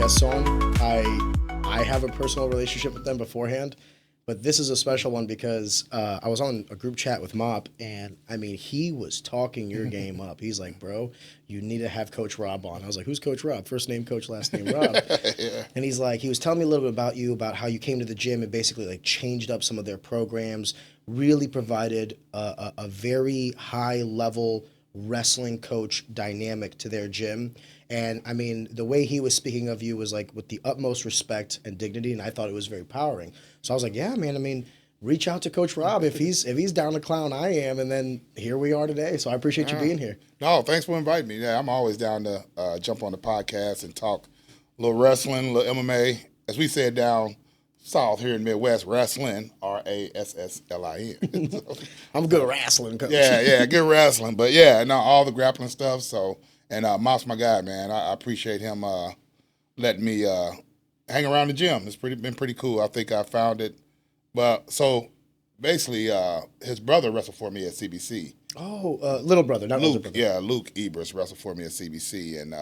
guests on, I have a personal relationship with them beforehand, but this is a special one because I was on a group chat with Mop, and I mean, he was talking your game up. He's like, bro, you need to have Coach Rob on. I was like, who's Coach Rob? First name Coach, last name Rob. Yeah. And he's like, he was telling me a little bit about you, about how you came to the gym and basically like changed up some of their programs, really provided a very high level wrestling coach dynamic to their gym. And I mean, the way he was speaking of you was like with the utmost respect and dignity, and I thought it was very empowering. So I was like, yeah, man, I mean, reach out to Coach Rob if he's down to clown, I am, and then here we are today. So I appreciate you being here. No, thanks for inviting me. Yeah, I'm always down to jump on the podcast and talk a little wrestling, a little MMA. As we said down south here in Midwest, wrestling, RASSLIN. I'm good at wrestling, Coach. Yeah, good wrestling. But yeah, no, all the grappling stuff. So, and Mop's my guy, man. I appreciate him letting me hang around the gym. It's been pretty cool. I think I found it. But so basically, his brother wrestled for me at CBC. Oh, little brother, not older Luke. brother. Yeah, Luke Ebers wrestled for me at CBC, and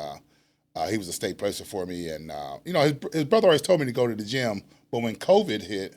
he was a state placer for me. And you know, his brother always told me to go to the gym, but when COVID hit,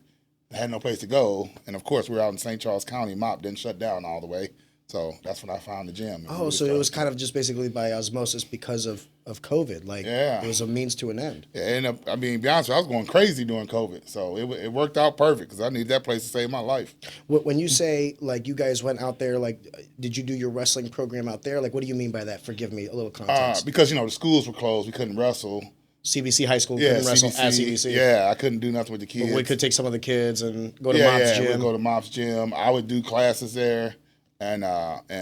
I had no place to go. And of course, we were out in St. Charles County. Mop didn't shut down all the way. So that's when I found the gym. Oh, so it was kind of just basically by osmosis because of COVID. Like, yeah. It was a means to an end. Yeah, and I mean, to be honest with you, I was going crazy during COVID. So it worked out perfect because I needed that place to save my life. When you say, like, you guys went out there, like, did you do your wrestling program out there? Like, what do you mean by that? Forgive me, a little context. Because, you know, the schools were closed. We couldn't wrestle. CBC High School couldn't wrestle at CBC. Yeah, I couldn't do nothing with the kids. But we could take some of the kids and go to Mop's gym. We'd go to Mop's gym. I would do classes there. And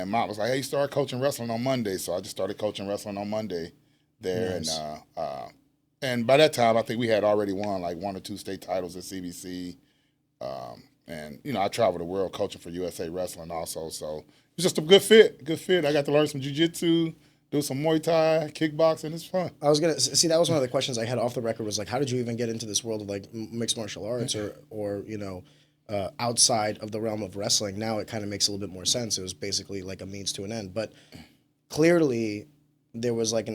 Mop was like, hey, start coaching wrestling on Monday. So I just started coaching wrestling on Monday there. Nice. And by that time, I think we had already won like 1 or 2 state titles at CBC. And, you know, I traveled the world coaching for USA Wrestling also. So it was just a good fit. I got to learn some jiu-jitsu, do some Muay Thai, kickboxing. It's fun. I was going to see, that was one of the questions I had off the record was like, how did you even get into this world of like mixed martial arts or you know, outside of the realm of wrestling? Now it kind of makes a little bit more sense. It was basically like a means to an end. But clearly there was like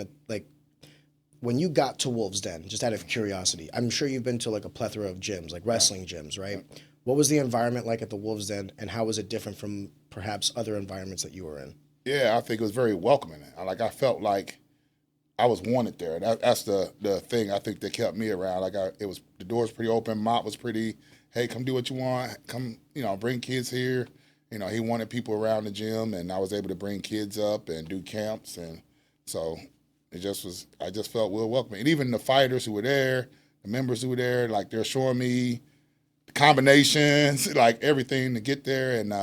when you got to Wolves Den, just out of curiosity, I'm sure you've been to like a plethora of gyms, like wrestling gyms, right? What was the environment like at the Wolves Den, and how was it different from perhaps other environments that you were in? Yeah, I think it was very welcoming. Like I felt like I was wanted there. That's the thing I think that kept me around. Like the doors pretty open. Mop was pretty, hey, come do what you want. Come, you know, bring kids here. You know, he wanted people around the gym, and I was able to bring kids up and do camps, and so I just felt well welcoming. And even the fighters who were there, the members who were there, like they're showing me the combinations, like everything to get there, and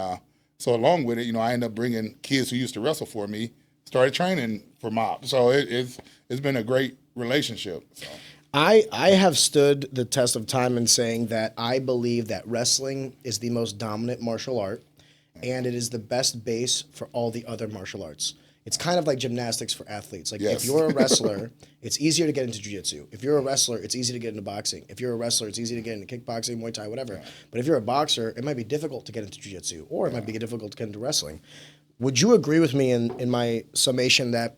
so along with it, you know, I ended up bringing kids who used to wrestle for me, started training for Mop. So it's been a great relationship. So. I have stood the test of time in saying that I believe that wrestling is the most dominant martial art, and it is the best base for all the other martial arts. It's kind of like gymnastics for athletes. Like If you're a wrestler, it's easier to get into jiu-jitsu. If you're a wrestler, it's easy to get into boxing. If you're a wrestler, it's easy to get into kickboxing, Muay Thai, whatever. Yeah. But if you're a boxer, it might be difficult to get into jiu-jitsu, or it might be difficult to get into wrestling. Would you agree with me in my summation that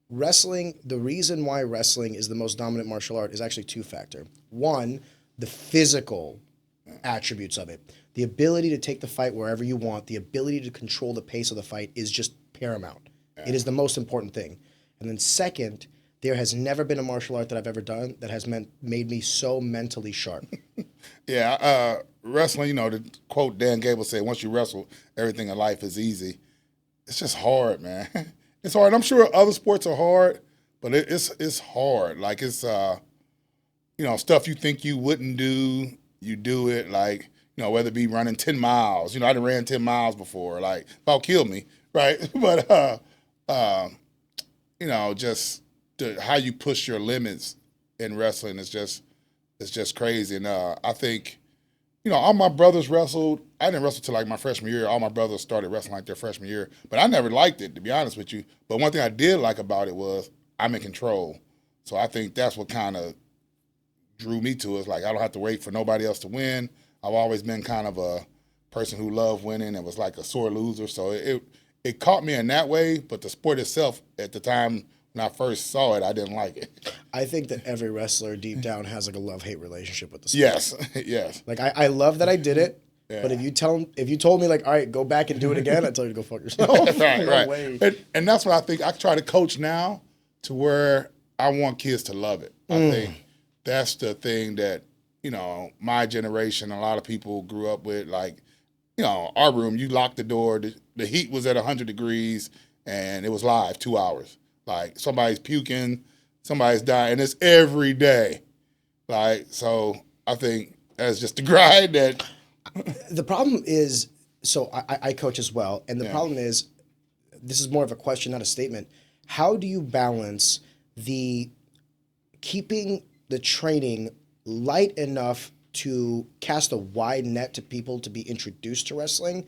wrestling, the reason why wrestling is the most dominant martial art is actually two-factor. One, the physical attributes of it. The ability to take the fight wherever you want, the ability to control the pace of the fight is just paramount. Yeah. It is the most important thing. And then second, there has never been a martial art that I've ever done that has made me so mentally sharp. Wrestling, you know, the quote Dan Gable said, once you wrestle, everything in life is easy. It's just hard, man. It's hard. I'm sure other sports are hard, but it's hard. Like it's, you know, stuff you think you wouldn't do, you do it. Like, you know, whether it be running 10 miles. You know, I done ran 10 miles before. Like, about killed me, right? But, you know, just how you push your limits in wrestling is just crazy. And I think, you know, all my brothers wrestled. I didn't wrestle till like my freshman year. All my brothers started wrestling like their freshman year. But I never liked it, to be honest with you. But one thing I did like about it was I'm in control. So I think that's what kind of drew me to it. It's like I don't have to wait for nobody else to win. I've always been kind of a person who loved winning and was like a sore loser. So it caught me in that way. But the sport itself at the time when I first saw it, I didn't like it. I think that every wrestler deep down has like a love-hate relationship with the sport. Yes, yes. Like I love that I did it, Yeah. but if you told me like, all right, go back and do it again, I'd tell you to go fuck yourself. Right, No right. way. And that's what I think. I try to coach now to where I want kids to love it. I think that's the thing that, my generation, a lot of people grew up with. Like, our room, you locked the door, the heat was at 100 degrees, and it was live 2 hours. Like, somebody's puking, somebody's dying. It's every day. Like, so I think that's just the grind that. The problem is, so I coach as well, and the problem is, this is more of a question, not a statement. How do you balance the keeping the training light enough to cast a wide net to people to be introduced to wrestling,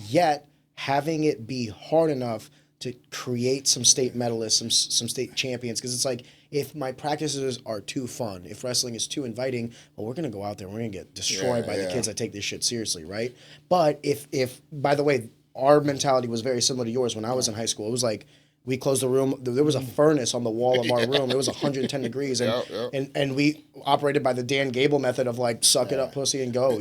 yet having it be hard enough to create some state medalists, some state champions? Because it's like, if my practices are too fun, if wrestling is too inviting, well, we're going to go out there and we're going to get destroyed by the kids that take this shit seriously, right? But if by the way, our mentality was very similar to yours when I was in high school. It was like, we closed the room. There was a furnace on the wall of our room. It was 110 degrees, and we operated by the Dan Gable method of like, suck it up, pussy, and go.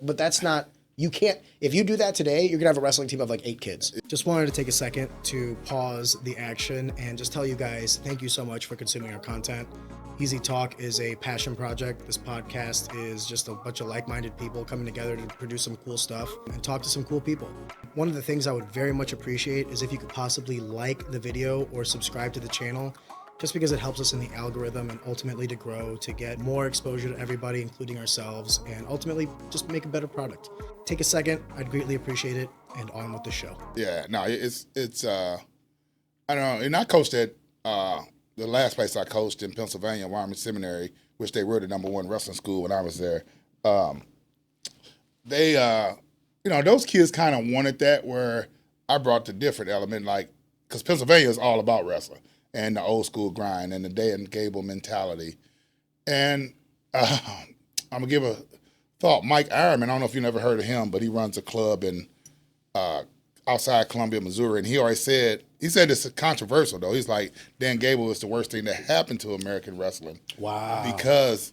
But that's not. You can't. If you do that today, you're gonna have a wrestling team of like 8 kids. Just wanted to take a second to pause the action and just tell you guys thank you so much for consuming our content. Easy Talk is a passion project. This podcast is just a bunch of like-minded people coming together to produce some cool stuff and talk to some cool people. One of the things I would very much appreciate is if you could possibly like the video or subscribe to the channel, just because it helps us in the algorithm and ultimately to grow, to get more exposure to everybody, including ourselves, and ultimately just make a better product. Take a second, I'd greatly appreciate it, and on with the show. Yeah, no, it's I don't know, and I coached at the last place I coached in Pennsylvania, Wyoming Seminary, which they were the #1 wrestling school when I was there. They those kids kind of wanted that, where I brought the different element, like, because Pennsylvania is all about wrestling and the old school grind and the Dan Gable mentality. And I'm going to give a thought. Mike Ironman, I don't know if you never heard of him, but he runs a club in outside Columbia, Missouri. And he said it's controversial, though. He's like, Dan Gable is the worst thing that happened to American wrestling. Wow. Because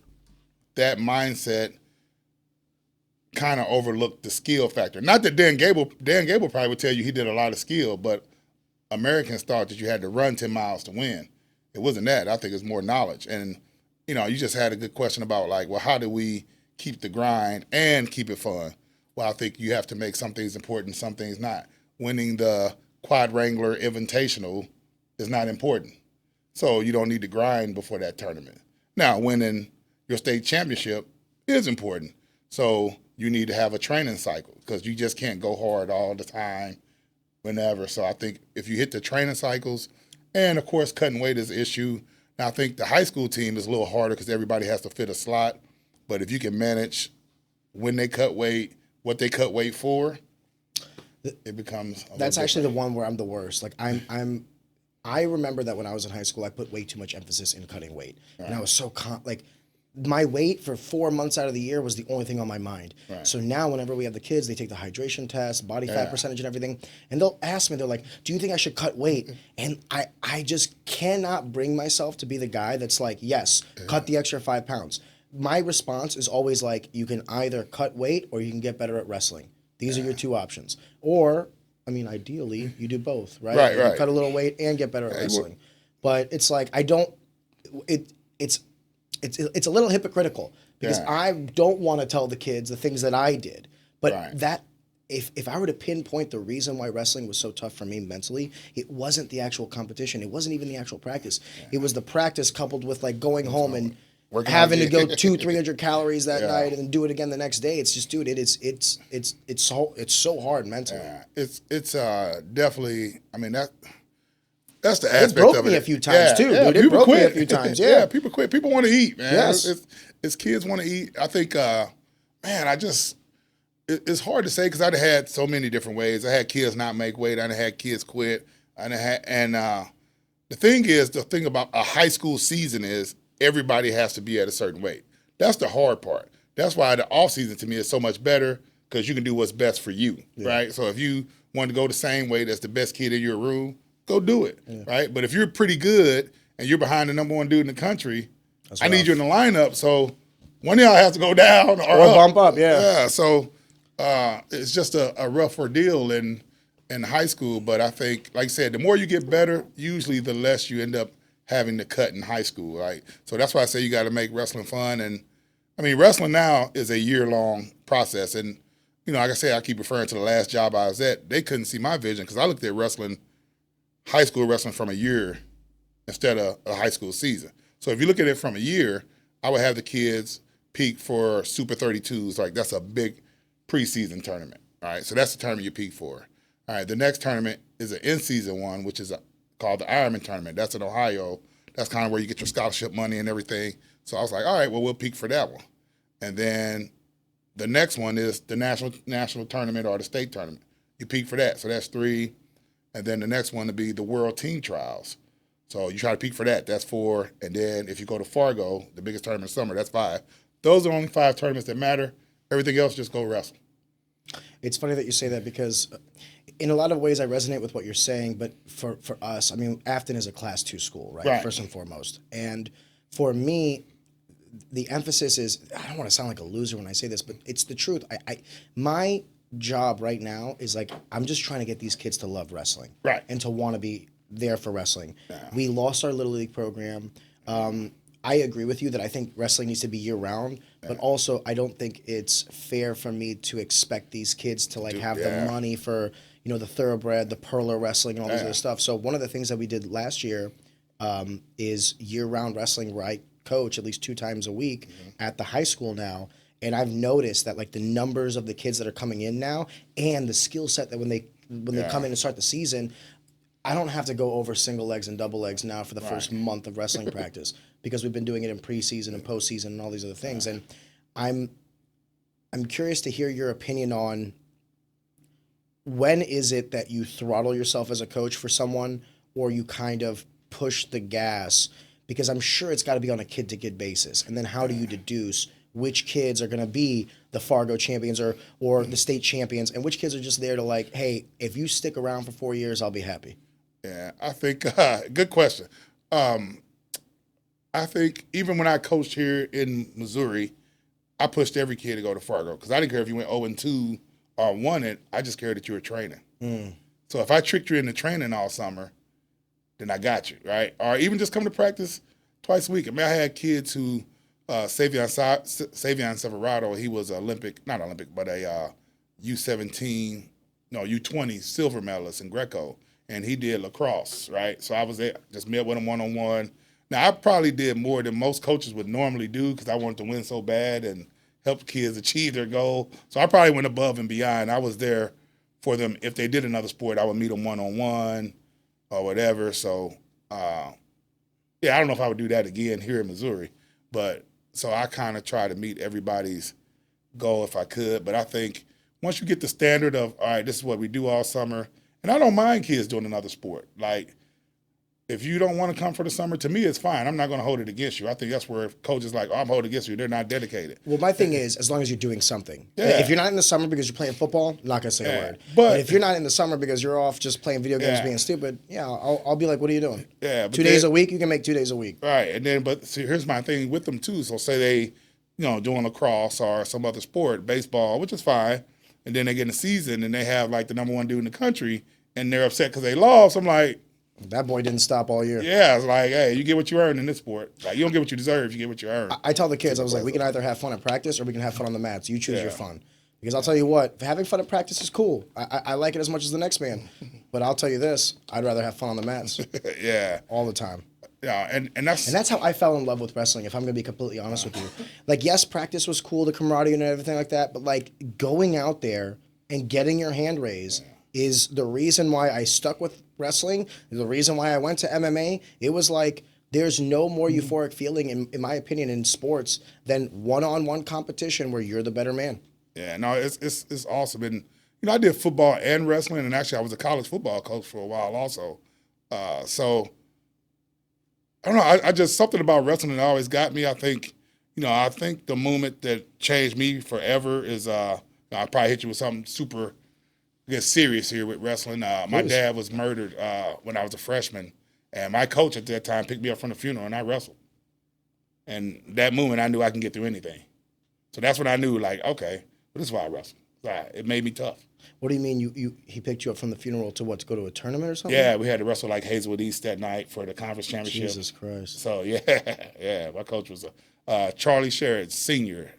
that mindset kind of overlooked the skill factor. Not that Dan Gable probably would tell you he did a lot of skill, but Americans thought that you had to run 10 miles to win. It wasn't that. I think it's more knowledge. And, you just had a good question about, like, well, how do we keep the grind and keep it fun? Well, I think you have to make some things important, some things not. Winning the Quadrangular Invitational is not important. So you don't need to grind before that tournament. Now, winning your state championship is important. So you need to have a training cycle, because you just can't go hard all the time, whenever. So I think if you hit the training cycles, and of course cutting weight is an issue. Now I think the high school team is a little harder because everybody has to fit a slot. But if you can manage when they cut weight, what they cut weight for, it becomes. That's actually the one where I'm the worst. Like I remember that when I was in high school, I put way too much emphasis in cutting weight, and I was so my weight for 4 months out of the year was the only thing on my mind. Right. So now whenever we have the kids, they take the hydration test, body fat percentage and everything, and they'll ask me, they're like, do you think I should cut weight? And I just cannot bring myself to be the guy that's like, yes, cut the extra 5 pounds. My response is always like, you can either cut weight or you can get better at wrestling. These are your 2 options. Or, I mean, ideally, you do both, right? Right, You cut a little weight and get better at wrestling. But it's like, it's a little hypocritical, because I don't want to tell the kids the things that I did. But that, if I were to pinpoint the reason why wrestling was so tough for me mentally, it wasn't the actual competition. It wasn't even the actual practice. It was the practice coupled with like going home and having to go 200-300 calories that night and then do it again the next day. It's just, dude, it's so hard mentally. Yeah. It's definitely. I mean that's the aspect of it. It broke me a few times too, dude. It broke me a few times. Yeah, people quit. People want to eat, man. Yes, it's kids want to eat. I think, it's hard to say because I've had so many different ways. I had kids not make weight. I had kids quit. The thing about a high school season is everybody has to be at a certain weight. That's the hard part. That's why the off season to me is so much better, because you can do what's best for you, right? So if you want to go the same weight as the best kid in your room, go do it, right? But if you're pretty good and you're behind the number one dude in the country, I need you in the lineup. So one of y'all has to go down or up. bump up. Yeah. So it's just a rough ordeal in high school. But I think, like I said, the more you get better, usually the less you end up having to cut in high school, right? So that's why I say you got to make wrestling fun. And I mean, wrestling now is a year-long process. And, like I say, I keep referring to the last job I was at. They couldn't see my vision because I looked at wrestling, high school wrestling from a year instead of a high school season. So if you look at it from a year, I would have the kids peak for Super 32s. Like, that's a big preseason tournament, all right? So that's the tournament you peak for. All right, the next tournament is an in-season one, which is called the Ironman tournament. That's in Ohio. That's kind of where you get your scholarship money and everything. So I was like, all right, well, we'll peak for that one. And then the next one is the national tournament or the state tournament. You peak for that. So that's 3. And then the next one would be the World Team Trials. So you try to peak for that. That's 4. And then if you go to Fargo, the biggest tournament in summer, that's 5. Those are only 5 tournaments that matter. Everything else, just go wrestle. It's funny that you say that because in a lot of ways I resonate with what you're saying, but for us, I mean, Afton is a Class 2 school, right? First and foremost. And for me, the emphasis is, I don't want to sound like a loser when I say this, but it's the truth. My job right now is like, I'm just trying to get these kids to love wrestling. Right. And to want to be there for wrestling. Yeah. We lost our Little League program. I agree with you that I think wrestling needs to be year-round, but also I don't think it's fair for me to expect these kids to have the money for, the thoroughbred, the Perler wrestling, and all this other stuff. So one of the things that we did last year is year-round wrestling, where I coach at least 2 times a week at the high school now, and I've noticed that the numbers of the kids that are coming in now and the skill set that when they come in and start the season, I don't have to go over single legs and double legs now for the first month of wrestling practice because we've been doing it in preseason and postseason and all these other things. And I'm curious to hear your opinion on when is it that you throttle yourself as a coach for someone or you kind of push the gas, because I'm sure it's got to be on a kid-to-kid basis. And then how do you deduce which kids are going to be the Fargo champions or the state champions, and which kids are just there to hey, if you stick around for 4 years, I'll be happy? Yeah, I think, good question. I think even when I coached here in Missouri, I pushed every kid to go to Fargo because I didn't care if you went 0-2 or won it. I just cared that you were training. So if I tricked you into training all summer, then I got you, right? Or even just come to practice twice a week. I mean, I had kids who, Savion Severado, he was not Olympic, but a U20 silver medalist in Greco. And he did lacrosse, right? So I was there, just met with him one-on-one. Now, I probably did more than most coaches would normally do because I wanted to win so bad and help kids achieve their goal. So I probably went above and beyond. I was there for them. If they did another sport, I would meet them one-on-one or whatever. So, I don't know if I would do that again here in Missouri. But so I kind of try to meet everybody's goal if I could. But I think once you get the standard of, all right, this is what we do all summer, and I don't mind kids doing another sport. If you don't want to come for the summer, to me, it's fine. I'm not going to hold it against you. I think that's where coaches I'm holding against you. They're not dedicated. Well, my thing is, as long as you're doing something. Yeah. If you're not in the summer because you're playing football, I'm not going to say a word. But if you're not in the summer because you're off just playing video games being stupid, I'll be like, what are you doing? Yeah. 2 days a week, you can make 2 days a week. Right. And then, but see, here's my thing with them, too. So say they, doing lacrosse or some other sport, baseball, which is fine. And then they get in the season and they have the number one dude in the country and they're upset because they lost. I'm like, that boy didn't stop all year. Yeah, it's like, hey, you get what you earn in this sport. You don't get what you deserve, you get what you earn. I tell the kids, I was like, we can either have fun at practice or we can have fun on the mats. You choose your fun. Because I'll tell you what, having fun at practice is cool. I like it as much as the next man. But I'll tell you this, I'd rather have fun on the mats. Yeah. All the time. Yeah, and that's how I fell in love with wrestling, if I'm going to be completely honest with you. Yes, practice was cool, the camaraderie and everything like that, but going out there and getting your hand raised is the reason why I stuck with wrestling, the reason why I went to MMA. It was there's no more euphoric feeling, in my opinion, in sports than one-on-one competition where you're the better man. Yeah, no, it's awesome. And, I did football and wrestling, and actually I was a college football coach for a while also. So, I don't know, I just, something about wrestling that always got me. I think the moment that changed me forever is, I probably hit you with something super get serious here with wrestling. My dad was murdered when I was a freshman, and my coach at that time picked me up from the funeral, and I wrestled. And that moment, I knew I can get through anything. So that's when I knew, like, okay, well, this is why I wrestle. It made me tough. What do you mean he picked you up from the funeral to what, to go to a tournament or something? Yeah, we had to wrestle like Hazelwood East that night for the conference championship. Jesus Christ. So, yeah, my coach was Charlie Sherrod, senior.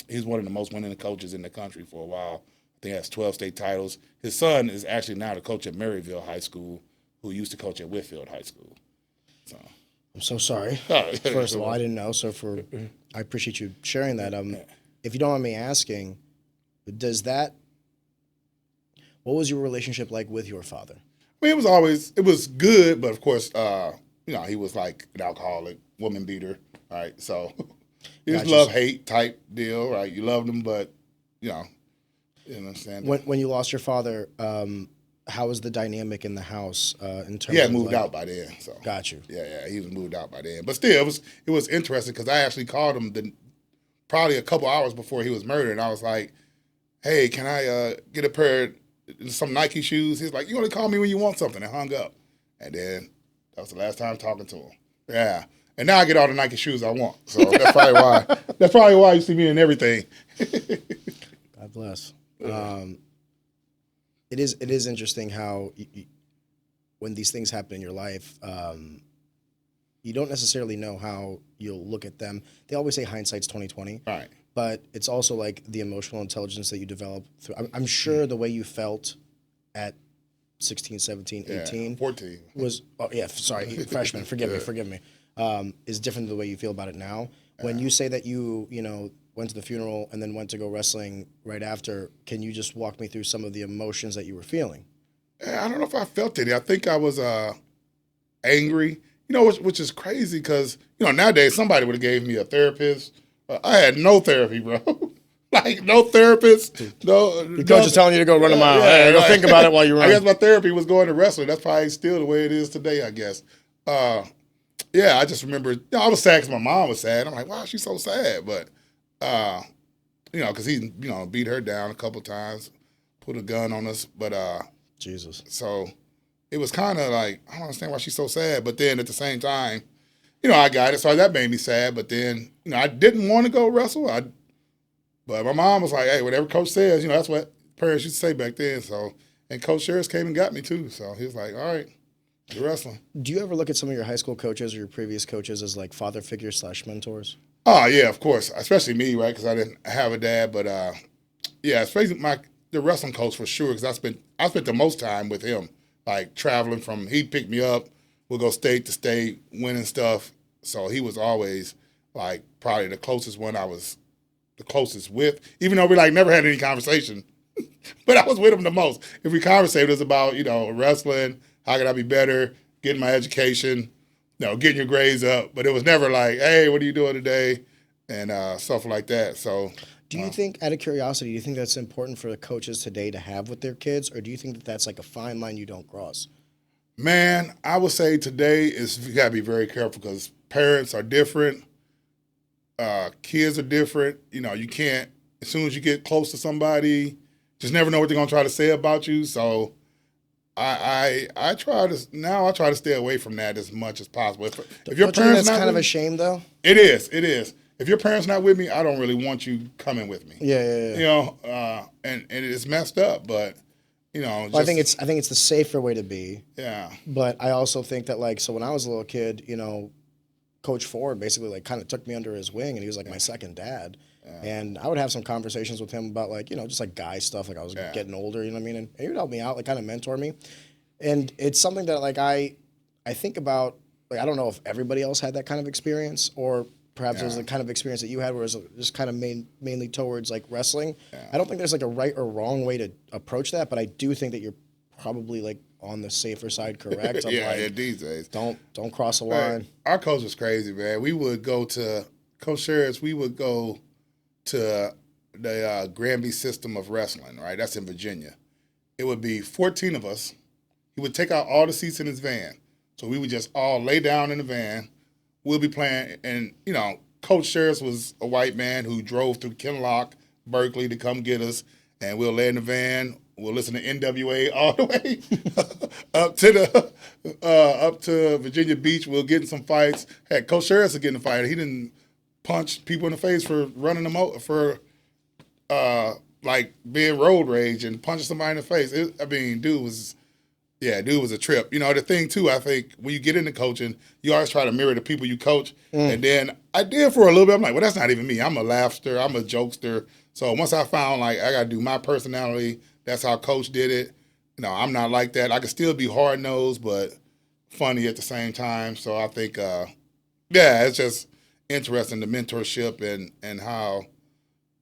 He's one of the most winning coaches in the country for a while. I think he has 12 state titles. His son is actually now the coach at Maryville High School, who used to coach at Whitfield High School. So I'm so sorry. First of all, I didn't know, so I appreciate you sharing that. If you don't mind me asking, what was your relationship like with your father? I mean, it was good, but of course, he was like an alcoholic, woman beater, right? So it was love-hate type deal, right? You loved him, but, you understand. When you lost your father, how was the dynamic in the house in terms of... He had moved out by then. So. Got you. Yeah, he was moved out by then. But still, it was interesting because I actually called him probably a couple hours before he was murdered, and I was like, hey, can I get a pair of some Nike shoes? He's like, you only call me when you want something, and hung up. And then that was the last time talking to him. Yeah. And now I get all the Nike shoes I want. So that's probably why. That's probably why you see me in everything. God bless. It is interesting how when these things happen in your life, you don't necessarily know how you'll look at them. They always say hindsight's 20/20. Right. But it's also like the emotional intelligence that you develop through. I'm sure the way you felt at 16, 17, 18. 14. Was, freshman, forgive me, is different than the way you feel about it now. When you say that you went to the funeral and then went to go wrestling right after, can you just walk me through some of the emotions that you were feeling? I don't know if I felt any. I think I was angry, which is crazy because, nowadays somebody would have gave me a therapist. I had no therapy, bro. Like, no therapist. No. Your coach is telling you to go run a mile. Yeah, go think about it while you run. I guess my therapy was going to wrestling. That's probably still the way it is today, I guess. I just remember, I was sad because my mom was sad. I'm like, why is she so sad? But, because he, beat her down a couple times, put a gun on us. But, Jesus. So it was kind of like, I don't understand why she's so sad. But then at the same time, I got it, so that made me sad. But then, I didn't want to go wrestle. But my mom was like, hey, whatever coach says, that's what parents used to say back then. So, and Coach Sherris came and got me too. So he was like, all right, you're wrestling. Do you ever look at some of your high school coaches or your previous coaches as like father figures / mentors? Oh, yeah, of course. Especially me, right, because I didn't have a dad. But, especially the wrestling coach for sure, because I spent the most time with him, like traveling he'd pick me up. We'll go state to state, winning stuff. So he was always like probably the closest one I was the closest with, even though we like never had any conversation. But I was with him the most. If we conversated, it was about, wrestling, how could I be better, getting my education, getting your grades up. But it was never like, hey, what are you doing today? And stuff like that. So do you think, out of curiosity, do you think that's important for the coaches today to have with their kids? Or do you think that that's like a fine line you don't cross? Man, I would say today you got to be very careful because parents are different. Kids are different. You can't, as soon as you get close to somebody, just never know what they're going to try to say about you. So I try to stay away from that as much as possible. If your parents that's kind of a shame, though? It is. If your parents not with me, I don't really want you coming with me. Yeah. And it's messed up, but... I think it's the safer way to be. Yeah. But I also think that so when I was a little kid, Coach Ford basically kind of took me under his wing, and he was like my second dad. Yeah. And I would have some conversations with him about just like guy stuff, like I was getting older, you know what I mean? And he would help me out, like kind of mentor me. And it's something that I think about, I don't know if everybody else had that kind of experience, or perhaps it was the kind of experience that you had where it was just kind of mainly towards like wrestling. Yeah. I don't think there's like a right or wrong way to approach that, but I do think that you're probably like on the safer side, correct? These days. Don't cross a line. Our coach was crazy, man. We would go to Coach Sherris. We would go to the Granby system of wrestling, right? That's in Virginia. It would be 14 of us. He would take out all the seats in his van. So we would just all lay down in the van. We'll be playing, and, Coach Sherris was a white man who drove through Kinloch, Berkeley to come get us, and we'll lay in the van. we'll listen to NWA all the way up to Virginia Beach. We'll get in some fights. Heck, Coach Harris will get in a fight. He didn't punch people in the face for running them out for like being road rage and punching somebody in the face. Dude was a trip. The thing too, I think when you get into coaching, you always try to mirror the people you coach. And then I did for a little bit. I'm like, well, that's not even me. I'm a laughster. I'm a jokester. So once I found like I got to do my personality, that's how Coach did it. I'm not like that. I can still be hard-nosed, but funny at the same time. So I think, it's just interesting, the mentorship and how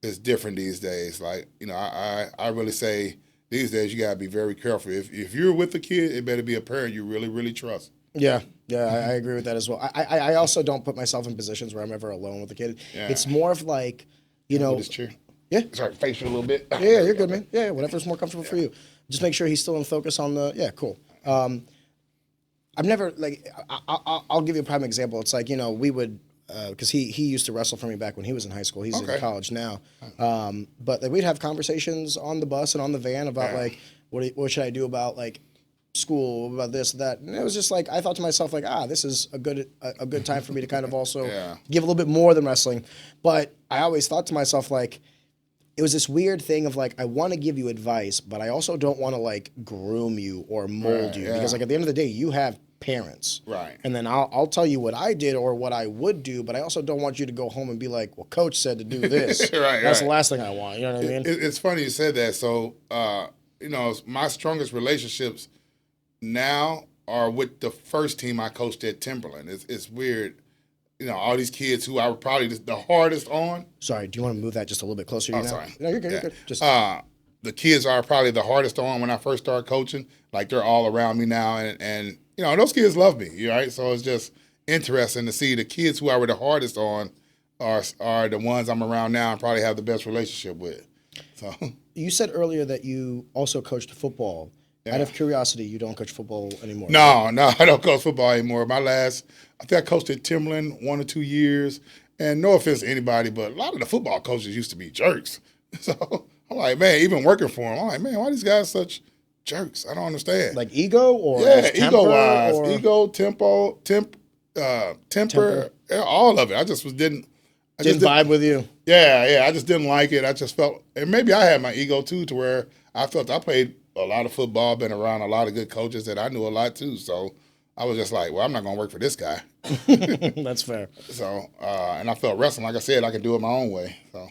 it's different these days. Like, I really say these days you got to be very careful. If you're with a kid, it better be a parent you really, really trust. Yeah, I agree with that as well. I also don't put myself in positions where I'm ever alone with a kid. Yeah. It's more of like, This chair. Yeah. Sorry, face you a little bit. Yeah, you're good, man. Yeah, whatever's more comfortable for you. Just make sure he's still in focus on cool. I've never, like, I'll give you a prime example. It's like, we would, because he used to wrestle for me back when he was in high school. He's in college now. But like, we'd have conversations on the bus and on the van about, like, what should I do about, like, school, about this, that. And it was just like, I thought to myself, like, this is a good time for me to kind of also give a little bit more than wrestling. But I always thought to myself, like, it was this weird thing of like, I want to give you advice, but I also don't want to like groom you or mold you because like at the end of the day, you have parents. Right. And then I'll tell you what I did or what I would do, but I also don't want you to go home and be like, well, Coach said to do this. That's the last thing I want. You know what I mean? It's funny you said that. So, my strongest relationships now are with the first team I coached at Timberland. It's weird. All these kids who I were probably the hardest on. Sorry, do you want to move that just a little bit closer to you now? Sorry. No, you're good. You're good. Just the kids are probably the hardest on when I first started coaching. Like, they're all around me now, and those kids love me, right? So it's just interesting to see the kids who I were the hardest on are the ones I'm around now and probably have the best relationship with. So you said earlier that you also coached football. Out of curiosity, you don't coach football anymore? No, I don't coach football anymore. I think I coached at Timberland 1 or 2 years. And no offense to anybody, but a lot of the football coaches used to be jerks. So I'm like, man, even working for them, I'm like, man, why these guys such jerks? I don't understand. Like ego or ego-wise, ego, temper, all of it. I just didn't vibe with you. Yeah, I just didn't like it. I just felt, and maybe I had my ego too, to where I felt I played a lot of football, been around a lot of good coaches that I knew a lot too. So I was just like, well, I'm not going to work for this guy. That's fair. So, and I felt wrestling, like I said, I could do it my own way. So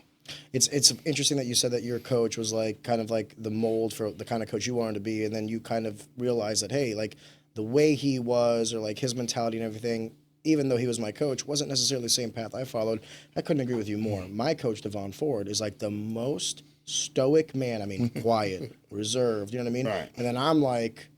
it's interesting that you said that your coach was like kind of like the mold for the kind of coach you wanted to be, and then you kind of realized that, hey, like the way he was or like his mentality and everything, even though he was my coach, wasn't necessarily the same path I followed. I couldn't agree with you more. My coach, Devon Ford, is like the most stoic man. I mean, quiet, reserved, you know what I mean? Right. And then I'm like,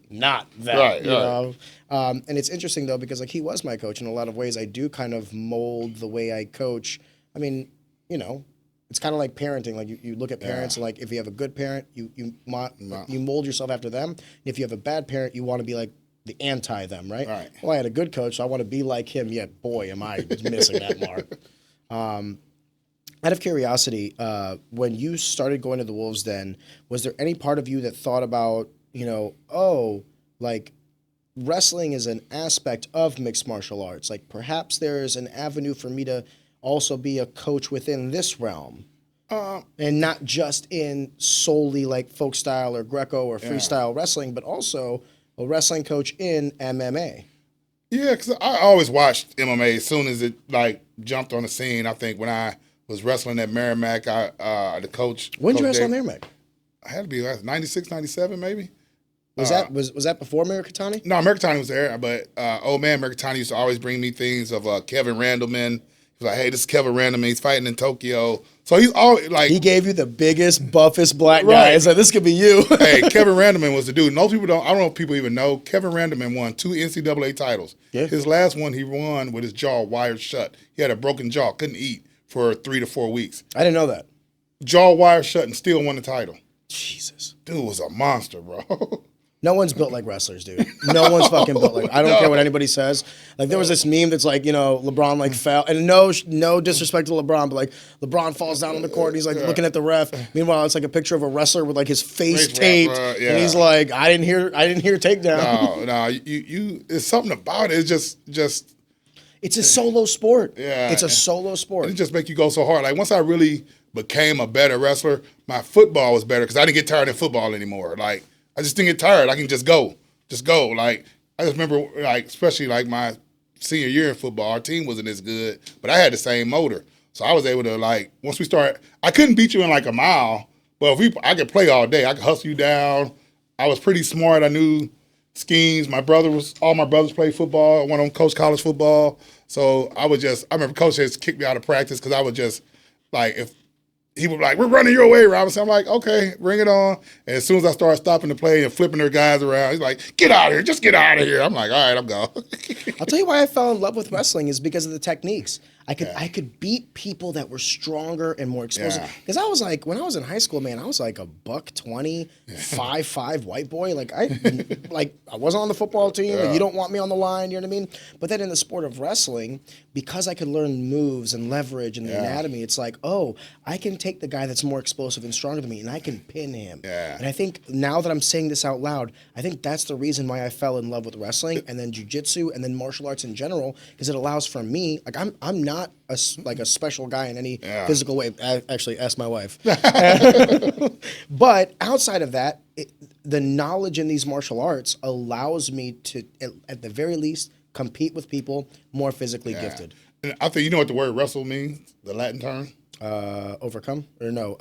not that, you know? And it's interesting, though, because like he was my coach in a lot of ways. I do kind of mold the way I coach. I mean, it's kind of like parenting. Like you look at parents, and like if you have a good parent, you mold yourself after them. If you have a bad parent, you want to be like the anti them, right? Well, I had a good coach, so I want to be like him. Yet, boy, am I missing that mark. Out of curiosity, when you started going to the Wolves Den, was there any part of you that thought about, like wrestling is an aspect of mixed martial arts? Like perhaps there's an avenue for me to also be a coach within this realm? And not just in solely like folk style or Greco or freestyle wrestling, but also a wrestling coach in MMA. Yeah, because I always watched MMA as soon as it like jumped on the scene. I think when I was wrestling at Merrimack, the coach. When did you wrestle at Merrimack? I had to be 96, 97 maybe. Was that before Mercatani? No, Mercatani was there, but old man Mercatani used to always bring me things of Kevin Randleman. He was like, hey, this is Kevin Randleman. He's fighting in Tokyo. So he's always like... He gave you the biggest, buffest black guy. He's like, this could be you. Hey, Kevin Randleman was the dude. Most people don't... I don't know if people even know. Kevin Randleman won 2 NCAA titles. Yeah. His last one he won with his jaw wired shut. He had a broken jaw. Couldn't eat for 3 to 4 weeks. I didn't know that. Jaw wired shut and still won the title. Jesus. Dude was a monster, bro. No one's built like wrestlers, dude. No one's fucking built like. I don't care what anybody says. Like there was this meme that's like, LeBron like fell, and no disrespect to LeBron, but like LeBron falls down on the court and he's like looking at the ref. Meanwhile, it's like a picture of a wrestler with like his face taped, and he's like, I didn't hear takedown. No, you. It's something about it. It's just. It's a solo sport. Yeah, it's a solo sport. It just make you go so hard. Like once I really became a better wrestler, my football was better because I didn't get tired of football anymore. Like I just didn't get tired. I can just go. Like I just remember, like especially like my senior year in football, our team wasn't as good, but I had the same motor, so I was able to like once we start. I couldn't beat you in like a mile, but I could play all day. I could hustle you down. I was pretty smart. I knew schemes. All my brothers played football. One of them coached college football. So I remember coach just kicked me out of practice because I would just like if he would like, we're running your way, Robinson. I'm like, okay, bring it on. And as soon as I started stopping the play and flipping their guys around, he's like, get out of here, just get out of here. I'm like, all right, I'm going. I'll tell you why I fell in love with wrestling is because of the techniques. I could beat people that were stronger and more explosive. Because I was like, when I was in high school, man, I was like a $120, 5'5" white boy. Like I wasn't on the football team. Like, you don't want me on the line. You know what I mean? But then in the sport of wrestling, because I could learn moves and leverage and the anatomy, it's like, oh, I can take the guy that's more explosive and stronger than me, and I can pin him. Yeah. And I think now that I'm saying this out loud, I think that's the reason why I fell in love with wrestling and then jiu-jitsu and then martial arts in general, because it allows for me, like I'm not a special guy in any physical way. Actually, ask my wife. But outside of that, the knowledge in these martial arts allows me to, at the very least, compete with people more physically gifted. And I think you know what the word wrestle means, the Latin term? Overcome? Or no,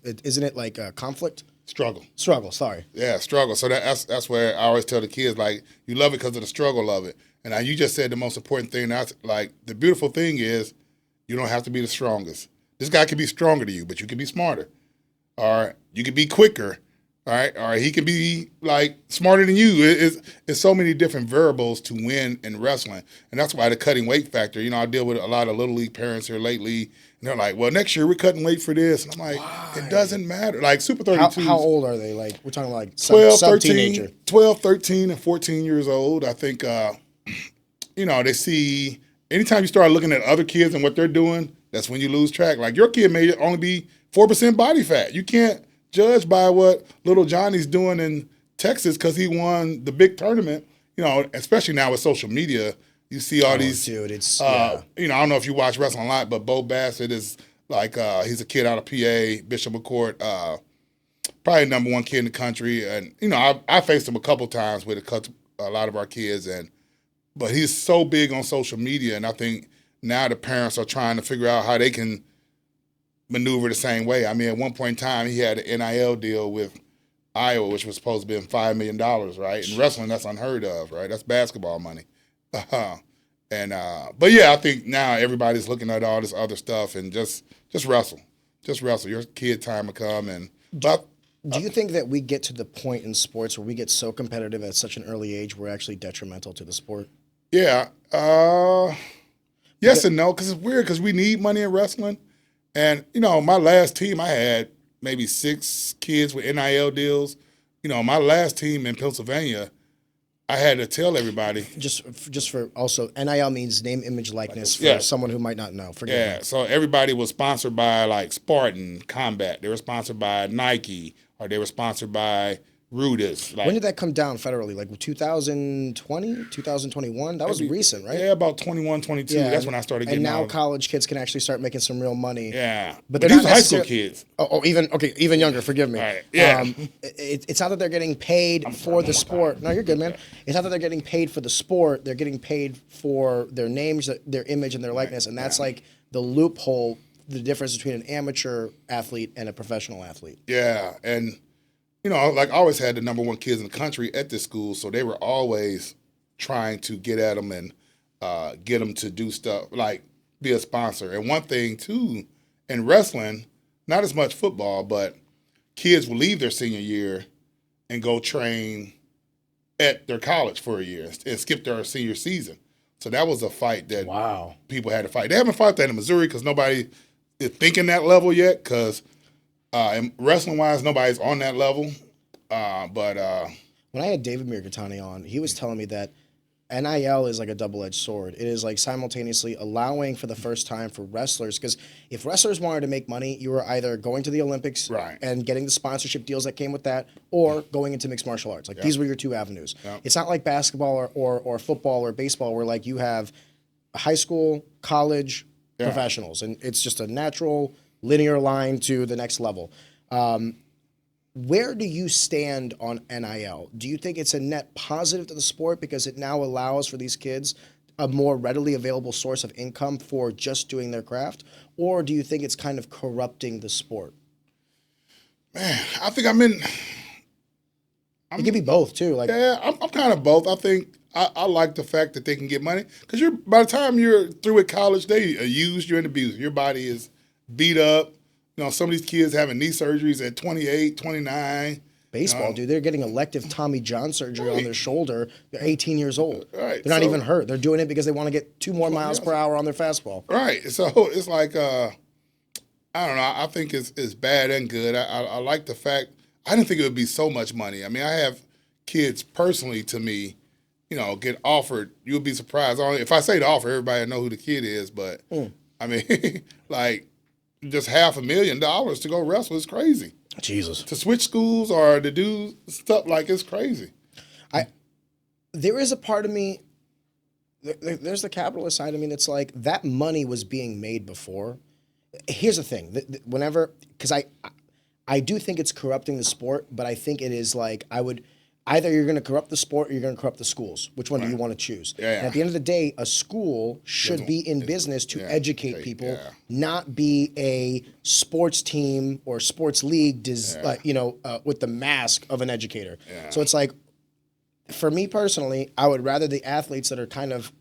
isn't it like conflict? Struggle. Sorry. Yeah, struggle. So that's where I always tell the kids, like, you love it because of the struggle of it. And you just said the most important thing. That's like the beautiful thing is you don't have to be the strongest. This guy could be stronger than you, but you can be smarter. Or you could be quicker. All right. Or he can be like smarter than you. It's so many different variables to win in wrestling. And that's why the cutting weight factor, I deal with a lot of little league parents here lately. And they're like, well, next year we're cutting weight for this. And I'm like, It doesn't matter. Like Super 32. How old are they? Like we're talking like 12, sub-teenager. 12, 13, and 14 years old. I think, they see anytime you start looking at other kids and what they're doing, that's when you lose track. Like your kid may only be 4% body fat. You can't judge by what little Johnny's doing in Texas because he won the big tournament. Especially now with social media, you see all these. Dude, it's I don't know if you watch wrestling a lot, but Bo Bassett is like he's a kid out of PA, Bishop McCourt, probably number one kid in the country, and I faced him a couple times with a lot of our kids, but he's so big on social media, and I think now the parents are trying to figure out how they can maneuver the same way. I mean, at one point in time, he had an NIL deal with Iowa, which was supposed to be $5 million, right? In wrestling, that's unheard of, right? That's basketball money. But yeah, I think now everybody's looking at all this other stuff and just wrestle. Just wrestle. Your kid time will come. Do you think that we get to the point in sports where we get so competitive at such an early age we're actually detrimental to the sport? Yeah. Yes and no, because it's weird because we need money in wrestling. And, my last team, I had maybe 6 kids with NIL deals. My last team in Pennsylvania, I had to tell everybody. Just for also, NIL means name, image, likeness for someone who might not know. Forgive me. So everybody was sponsored by like Spartan, Combat. They were sponsored by Nike, or they were sponsored by Rudis. When did that come down federally? Like 2020, 2021? That was recent, right? Yeah, about 21, 22. Yeah, that's when I started getting And now college kids can actually start making some real money. Yeah. But they're not high school kids. Even younger, forgive me. Right. Yeah. It's not that they're getting paid for the sport. No, you're good, man. It's not that they're getting paid for the sport. They're getting paid for their names, their image, and their likeness. And that's like the loophole, the difference between an amateur athlete and a professional athlete. Yeah, and like I always had the number one kids in the country at this school, so they were always trying to get at them and get them to do stuff, like be a sponsor. And one thing, too, in wrestling, not as much football, but kids will leave their senior year and go train at their college for a year and skip their senior season. So that was a fight that people had to fight. They haven't fought that in Missouri because nobody is thinking that level yet because wrestling-wise, nobody's on that level. when I had David Mirgatani on, he was telling me that NIL is like a double-edged sword. It is like simultaneously allowing for the first time for wrestlers, because if wrestlers wanted to make money, you were either going to the Olympics Right. and getting the sponsorship deals that came with that, or going into mixed martial arts. Like these were your two avenues. Yeah. It's not like basketball or football or baseball where like you have high school, college, professionals, and it's just a natural linear line to the next level. Where do you stand on NIL? Do you think it's a net positive to the sport because it now allows for these kids a more readily available source of income for just doing their craft? Or do you think it's kind of corrupting the sport? Man, I think I'm in. It could be both too. Like, Yeah, I'm kind of both. I think I like the fact that they can get money because by the time you're through with college, they use you and abuse. Your body is beat up. You know, some of these kids having knee surgeries at 28, 29. baseball, dude, they're getting elective Tommy John surgery on their shoulder. They're 18 years old. Right. They're not even hurt. They're doing it because they want to get 2 more miles per hour on their fastball. Right. So it's like, I don't know. I think it's bad and good. I like the fact, I didn't think it would be so much money. I mean, I have kids personally to me, you know, get offered. You'll be surprised. If I say the offer, everybody will know who the kid is. But, I mean, like, just $500,000 to go wrestle is crazy. Jesus. To switch schools or to do stuff like it's crazy. There is a part of me, there's the capitalist side. I mean, it's like that money was being made before. Here's the thing. Whenever, because I do think it's corrupting the sport, but I think it is like either you're going to corrupt the sport or you're going to corrupt the schools. Which one do you want to choose? Yeah. And at the end of the day, a school should be in business to educate people, not be a sports team or sports league, with the mask of an educator. Yeah. So it's like, for me personally, I would rather the athletes that are kind of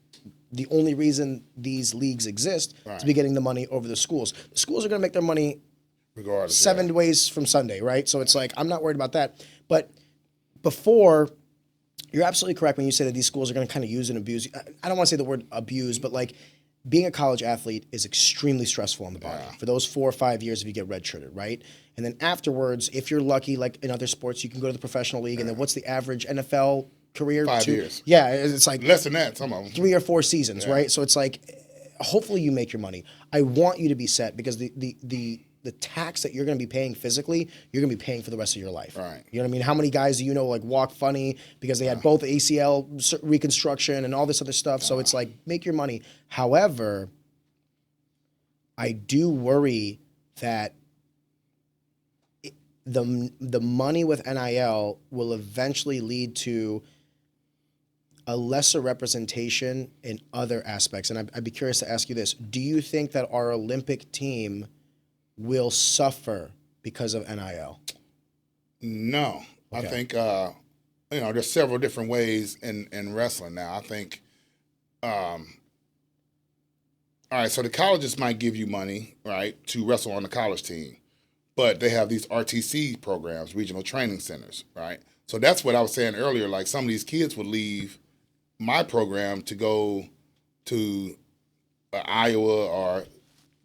the only reason these leagues exist to be getting the money over the schools. The schools are going to make their money Regardless, 7 days from Sunday, right? So it's like, I'm not worried about that. But before, you're absolutely correct when you say that these schools are going to kind of use and abuse. I don't want to say the word abuse, but like being a college athlete is extremely stressful on the body for those 4 or 5 years if you get redshirted, right? And then afterwards, if you're lucky, like in other sports, you can go to the professional league. And then what's the average NFL career? 5 years. Yeah, it's like Less than that, some of them. 3 or 4 seasons, right? So it's like, hopefully you make your money. I want you to be set because the tax that you're going to be paying physically, you're going to be paying for the rest of your life. Right. You know what I mean? How many guys do you know like walk funny because they had both ACL reconstruction and all this other stuff? So it's like, make your money. However, I do worry that the money with NIL will eventually lead to a lesser representation in other aspects. And I'd be curious to ask you this. Do you think that our Olympic team will suffer because of NIL? No. Okay. I think, there's several different ways in wrestling now. I think, all right, so the colleges might give you money, right, to wrestle on the college team. But they have these RTC programs, regional training centers, right? So that's what I was saying earlier. Like some of these kids would leave my program to go to Iowa or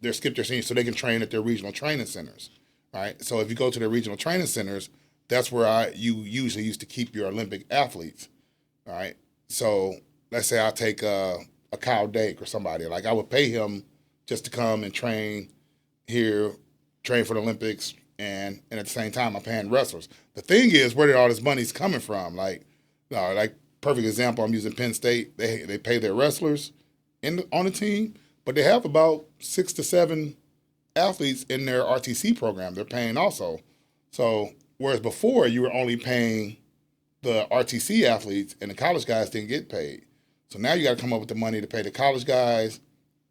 they skip their senior so they can train at their regional training centers, right? So if you go to the regional training centers, that's where you usually used to keep your Olympic athletes, all right? So let's say I take a Kyle Dake or somebody. Like I would pay him just to come and train here, train for the Olympics, and at the same time I'm paying wrestlers. The thing is, where did all this money's coming from? Like perfect example, I'm using Penn State. They pay their wrestlers on the team, but they have about 6 to 7 athletes in their RTC program. They're paying also. So whereas before you were only paying the RTC athletes and the college guys didn't get paid. So now you got to come up with the money to pay the college guys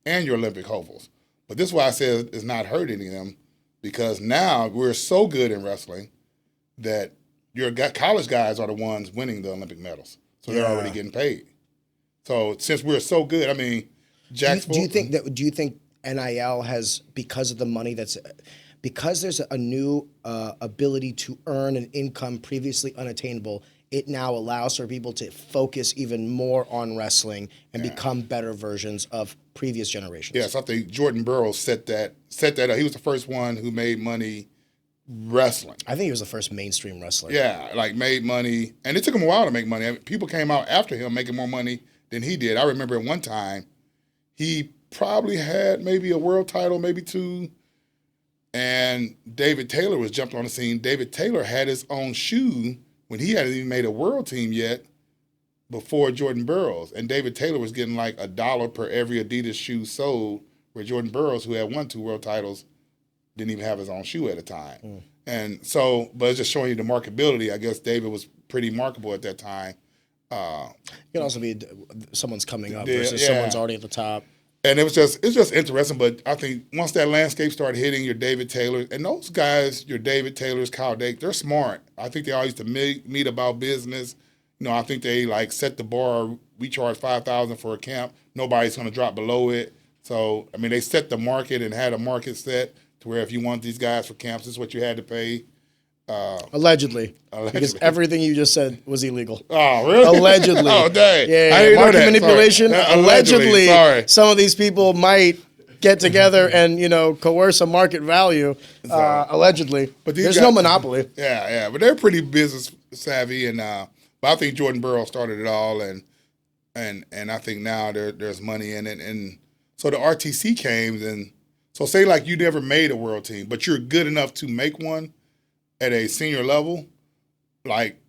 and your Olympic hopefuls. But this is why I said it's not hurting them, because now we're so good in wrestling that your college guys are the ones winning the Olympic medals. So they're already getting paid. So since we're so good, I mean, Jacksonville. Do you think NIL has, because of the money because there's a new ability to earn an income previously unattainable, it now allows for people to focus even more on wrestling and become better versions of previous generations? Yes, I think Jordan Burroughs set that up. He was the first one who made money wrestling. I think he was the first mainstream wrestler. Yeah, like made money, and it took him a while to make money. I mean, people came out after him making more money than he did. I remember at one time, he probably had maybe a world title, maybe two, and David Taylor was jumping on the scene. David Taylor had his own shoe when he hadn't even made a world team yet before Jordan Burroughs, and David Taylor was getting like $1 per every Adidas shoe sold, where Jordan Burroughs, who had won 2 world titles, didn't even have his own shoe at the time. And so, but it's just showing you the marketability. I guess David was pretty marketable at that time. It can also be someone's coming up Yeah, versus yeah. someone's already at the top. And it's just interesting. But I think once that landscape started hitting, your David Taylor and those guys, your David Taylors, Kyle Dake, they're smart. I think they all used to meet about business. You know, I think they like set the bar. We charge $5,000 for a camp. Nobody's going to drop below it. So I mean, they set the market and had a market set to where if you want these guys for camps, this is what you had to pay. Allegedly. Because everything you just said was illegal. Oh, really? Allegedly. Oh, dang. Yeah, I didn't know market that. manipulation. Sorry. Allegedly, Sorry. some of these people might get together and, coerce a market value. Allegedly. But there's no monopoly. Yeah. But they're pretty business savvy. And but I think Jordan Burroughs started it all. And I think now there's money in it. And so the RTC came. And so say like you never made a world team, but you're good enough to make one at a senior level, like,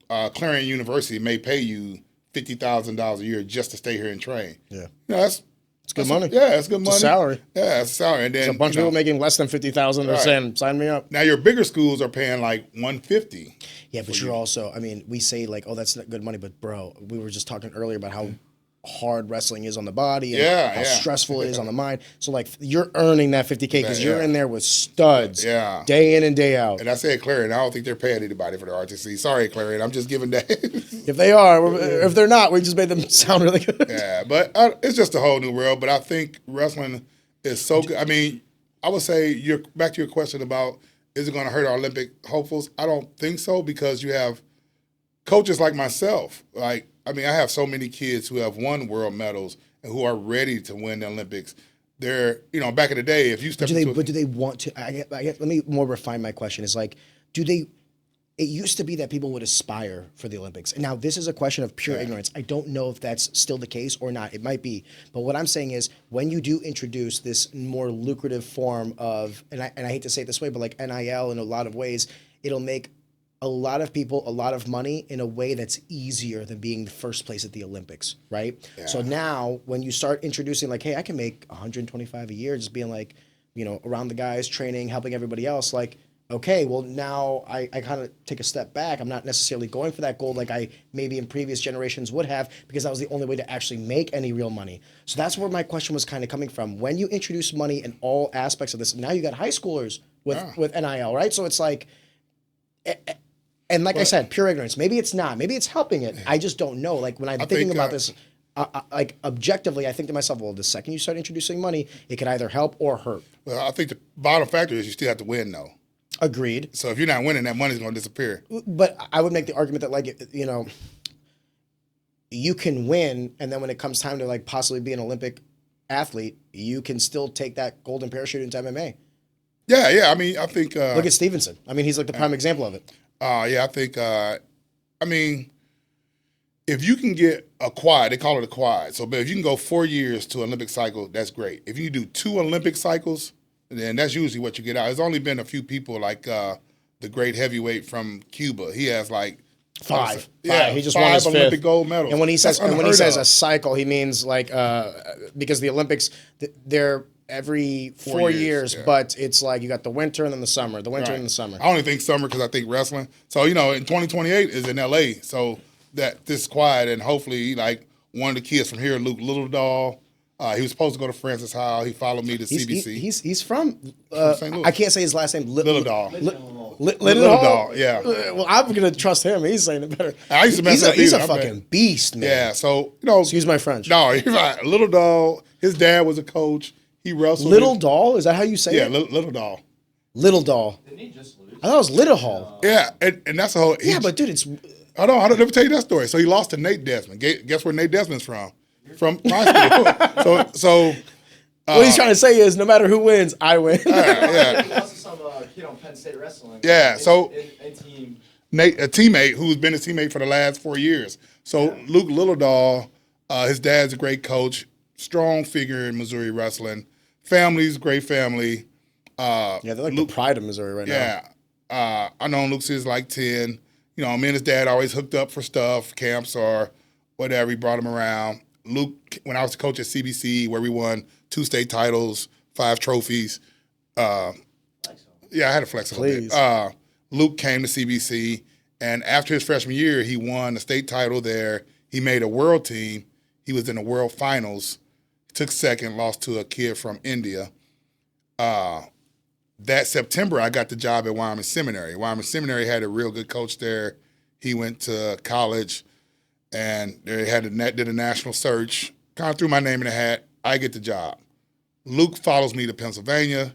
Clarion University may pay you $50,000 a year just to stay here and train. Yeah. It's good money. Yeah, it's good money. It's a salary. Yeah, it's a salary. And then There's a bunch of people making less than $50,000. They're saying, sign me up. now your bigger schools are paying like $150. Yeah, but you're also, we say like, oh, that's not good money. But, bro, we were just talking earlier about how hard wrestling is on the body and how stressful it is on the mind. So, like, you're earning that $50K because you're in there with studs day in and day out. And I said Clarion, I don't think they're paying anybody for the RTC. Sorry, Clarion, I'm just giving that. If they are, if they're not, we just made them sound really good. Yeah, but it's just a whole new world. But I think wrestling is so good. I mean, I would say, back to your question about is it going to hurt our Olympic hopefuls? I don't think so, because you have coaches like myself. I have so many kids who have won world medals and who are ready to win the Olympics. They're, back in the day, if you step But do they want to? Let me more refine my question. Is like, it used to be that people would aspire for the Olympics. And now this is a question of pure ignorance. I don't know if that's still the case or not. It might be. But what I'm saying is, when you do introduce this more lucrative form of, and I hate to say it this way, but like NIL in a lot of ways, it'll make a lot of people a lot of money in a way that's easier than being the first place at the Olympics, right? Yeah. So now when you start introducing like, hey, I can make 125 a year, just being like, around the guys, training, helping everybody else, like, okay, well now I kind of take a step back. I'm not necessarily going for that goal like I maybe in previous generations would have, because that was the only way to actually make any real money. So that's where my question was kind of coming from. When you introduce money in all aspects of this, now you got high schoolers with NIL, right? So it's like, and like I said, pure ignorance. Maybe it's not. Maybe it's helping it. I just don't know. Like when I'm thinking about this, like objectively, I think to myself, well, the second you start introducing money, it can either help or hurt. Well, I think the bottom factor is you still have to win, though. Agreed. So if you're not winning, that money's going to disappear. But I would make the argument that, like, you can win, and then when it comes time to like possibly be an Olympic athlete, you can still take that golden parachute into MMA. Yeah. I think look at Stevenson. He's like the prime example of it. I think, if you can get a quad, they call it a quad. So, but if you can go 4 years to Olympic cycle, that's great. If you do 2 Olympic cycles, then that's usually what you get out. There's only been a few people like the great heavyweight from Cuba. He has like 5. Yeah, he just 5 won his Olympic 5th. gold medals. And when he says a cycle, he means like because the Olympics they're every 4 years, but it's like you got the winter and then the summer, and the summer. I only think summer because I think wrestling. So, in 2028 is in LA. So that this quad, and hopefully like one of the kids from here, Luke Littledahl, he was supposed to go to Francis Howell. He followed me to CBC. He's from St. Louis. I can't say his last name. Littledahl. Littledahl, yeah. Well, I'm gonna trust him. He's saying it better. I used to mess up. He's a fucking beast, man. Yeah. So excuse my French. No, you're right. Littledahl. His dad was a coach. He wrestled. Littledahl, is that how you say it? Yeah, Littledahl. Littledahl. Didn't he just lose? I thought it was Littlehall. Yeah, and that's a whole. Yeah, but dude, it's. I don't never tell you that story. So he lost to Nate Desmond. Guess where Nate Desmond's from? From high school. so what he's trying to say is, no matter who wins, I win. Yeah. He lost to some kid on Penn State wrestling. Yeah, so in team. Nate, a teammate who's been a teammate for the last 4 years. So Luke Littledahl, his dad's a great coach, strong figure in Missouri wrestling. Family's great family. They're like Luke, the pride of Missouri right now. Yeah, I know Luke since like 10. You know, me and his dad always hooked up for stuff, camps or whatever. He brought him around. Luke, when I was a coach at CBC, where we won 2 state titles, 5 trophies. Yeah, I had to flex a little bit. Luke came to CBC, and after his freshman year, he won a state title there. He made a world team. He was in the world finals. Took second, lost to a kid from India. That September, I got the job at Wyoming Seminary. Wyoming Seminary had a real good coach there. He went to college, and they did a national search. Kind of threw my name in the hat. I get the job. Luke follows me to Pennsylvania.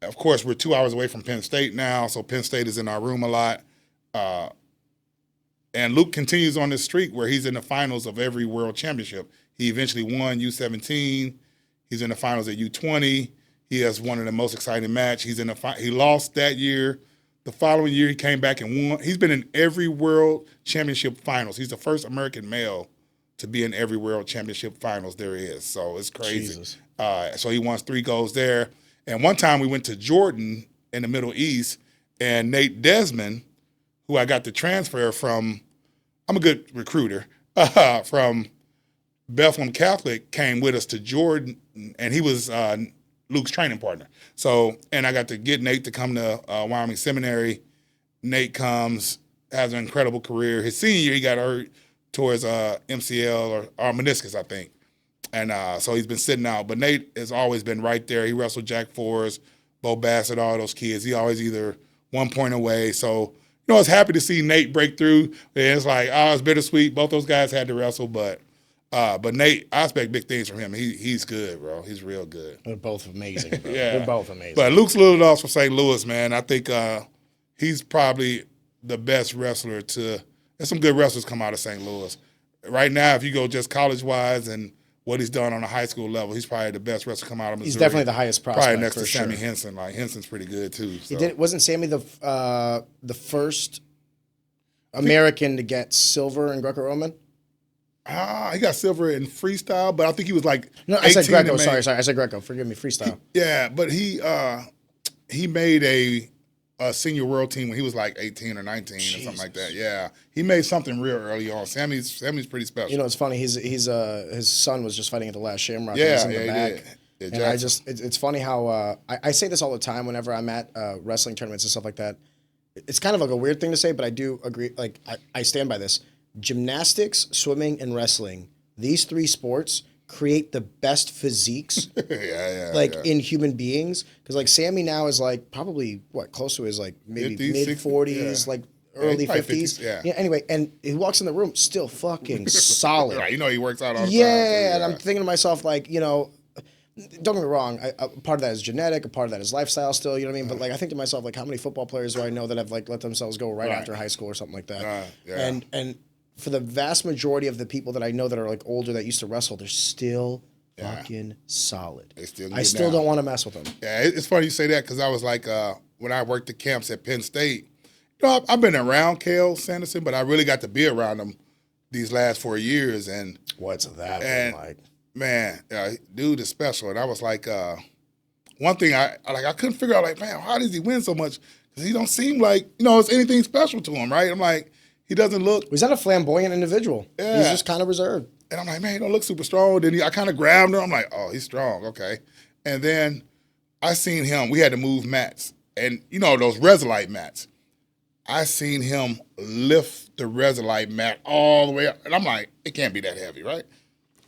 Of course, we're 2 hours away from Penn State now, so Penn State is in our room a lot. And Luke continues on this streak where he's in the finals of every world championship. He eventually won U17. He's in the finals at U20. He has one of the most exciting match. He's in the he lost that year. The following year, he came back and won. He's been in every world championship finals. He's the first American male to be in every world championship finals there is. So it's crazy. So he won 3 golds there. And one time we went to Jordan in the Middle East, and Nate Desmond, who I got the transfer from, I'm a good recruiter, from Bethlehem Catholic, came with us to Jordan, and he was Luke's training partner. So, and I got to get Nate to come to Wyoming Seminary. Nate comes, has an incredible career. His senior year, he got hurt towards MCL or meniscus, I think. And so he's been sitting out. But Nate has always been right there. He wrestled Jack Forrest, Bo Bassett, all those kids. He always either 1 point away. So, I was happy to see Nate break through. And it's like, it's bittersweet. Both those guys had to wrestle. But Nate, I expect big things from him. He's good, bro. He's real good. They're both amazing, bro. Yeah. They're both amazing. But Luke's Littledahl from St. Louis, man. I think he's probably the best wrestler there's some good wrestlers come out of St. Louis. Right now, if you go just college-wise and what he's done on a high school level, he's probably the best wrestler come out of Missouri. He's definitely the highest prospect. Probably next to sure. Sammy Henson. Like Henson's pretty good too. So. Wasn't Sammy the first American to get silver in Greco-Roman? He got silver in freestyle, but I think he was like I said Greco. Sorry, I said Greco. Forgive me, freestyle. But he made a senior world team when he was like 18 or 19 or something like that. Yeah, he made something real early on. Sammy's pretty special. It's funny. His son was just fighting at the last Shamrock. Yeah, he did. Yeah, and it's funny how I say this all the time whenever I'm at wrestling tournaments and stuff like that. It's kind of like a weird thing to say, but I do agree. Like I stand by this. Gymnastics, swimming, and wrestling. These 3 sports create the best physiques in human beings. Because like Sammy now is like probably close to his like maybe 50s, mid 40s, like early 50s. Yeah. Anyway, and he walks in the room still fucking solid. Right, he works out all the time. Yeah, and I'm thinking to myself like, don't get me wrong. A part of that is genetic. A part of that is lifestyle. Still, you know what I mean. But like, I think to myself like, how many football players do I know that have like let themselves go right after high school or something like that? And for the vast majority of the people that I know that are like older that used to wrestle, they're still fucking solid. I still don't want to mess with them. Yeah, it's funny you say that because I was like, when I worked the camps at Penn State, I've been around Cale Sanderson, but I really got to be around him these last 4 years. And what's that been like? Man, dude is special. And I was like, one thing I couldn't figure out, like, man, how does he win so much? Because he don't seem like, it's anything special to him, right? I'm like, he doesn't look. He's not a flamboyant individual. Yeah. He's just kind of reserved. And I'm like, man, he don't look super strong. Then I kind of grabbed him. I'm like, oh, he's strong. Okay. And then I seen him. We had to move mats. And, those Resolite mats. I seen him lift the Resolite mat all the way up. And I'm like, it can't be that heavy, right?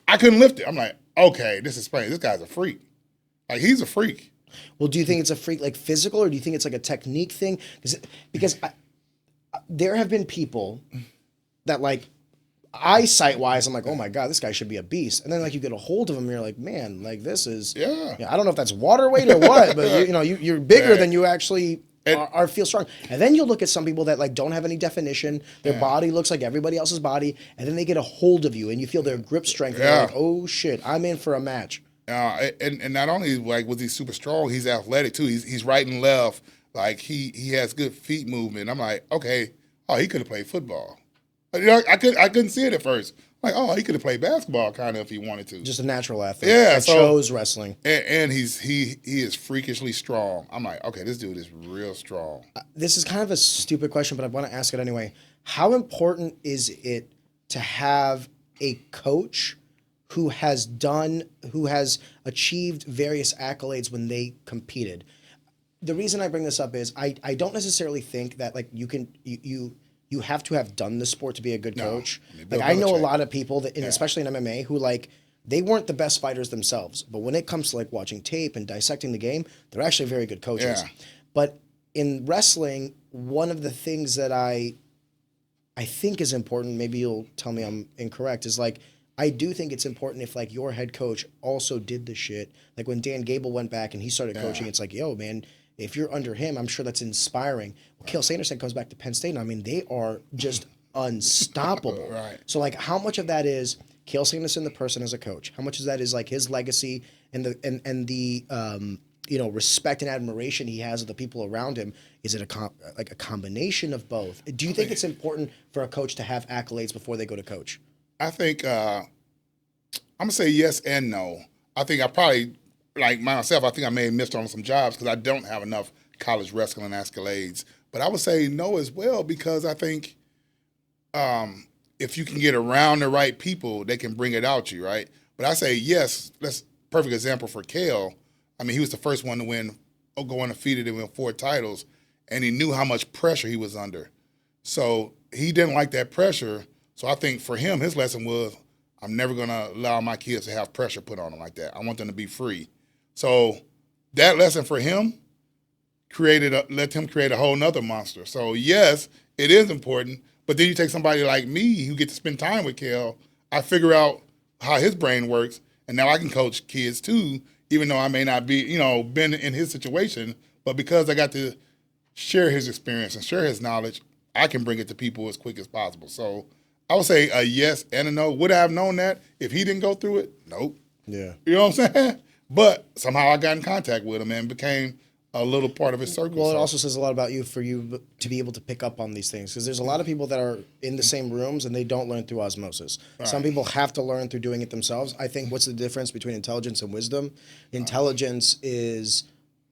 I couldn't lift it. I'm like, okay, this is funny. This guy's a freak. Like, he's a freak. Well, do you think it's a freak, like physical, or do you think it's like a technique thing? Because there have been people that like eyesight wise, I'm like, oh my God, this guy should be a beast. And then like you get a hold of him and you're like, man, like this is, I don't know if that's water weight or what, but you're bigger than you actually are feel strong. And then you look at some people that like don't have any definition. Their body looks like everybody else's body. And then they get a hold of you and you feel their grip strength. And you're like, oh shit, I'm in for a match. And not only like was he super strong, he's athletic too. He's right and left. Like he has good feet movement. I'm like, okay, oh, he could have played football. You know, I couldn't see it at first. Like, oh, he could have played basketball kind of if he wanted to. Just a natural athlete. Yeah, that chose wrestling. And he is freakishly strong. I'm like, okay, this dude is real strong. This is kind of a stupid question, but I want to ask it anyway. How important is it to have a coach who has achieved various accolades when they competed? The reason I bring this up is I don't necessarily think that like you have to have done the sport to be a good coach. Like I know a lot of people that, especially in MMA, who like they weren't the best fighters themselves, but when it comes to like watching tape and dissecting the game, they're actually very good coaches. Yeah. But in wrestling, one of the things that I think is important, maybe you'll tell me I'm incorrect, is like I do think it's important if like your head coach also did the shit. Like when Dan Gable went back and he started coaching, it's like, yo, man, if you're under him, I'm sure that's inspiring. Well, Cael Sanderson comes back to Penn State, and I mean, they are just unstoppable. Right. So, like, how much of that is Cael Sanderson, the person as a coach? How much of that is like his legacy and the respect and admiration he has of the people around him? Is it a combination of both? Do you think it's important for a coach to have accolades before they go to coach? I think I'm gonna say yes and no. I think I probably. Like myself, I think I may have missed on some jobs because I don't have enough college wrestling accolades. But I would say no as well because I think if you can get around the right people, they can bring it out you, right? But I say yes. That's a perfect example for Cael. I mean, he was the first one to go undefeated and win 4 titles, and he knew how much pressure he was under. So he didn't like that pressure. So I think for him, his lesson was, I'm never going to allow my kids to have pressure put on them like that. I want them to be free. So that lesson for him let him create a whole nother monster. So yes, it is important. But then you take somebody like me who get to spend time with Cael, I figure out how his brain works, and now I can coach kids too, even though I may not be, been in his situation. But because I got to share his experience and share his knowledge, I can bring it to people as quick as possible. So I would say a yes and a no. Would I have known that if he didn't go through it? Nope. Yeah. You know what I'm saying? But somehow I got in contact with him and became a little part of his circle. Well, it also says a lot about you for you to be able to pick up on these things because there's a lot of people that are in the same rooms and they don't learn through osmosis. Right. Some people have to learn through doing it themselves. I think what's the difference between intelligence and wisdom? Intelligence is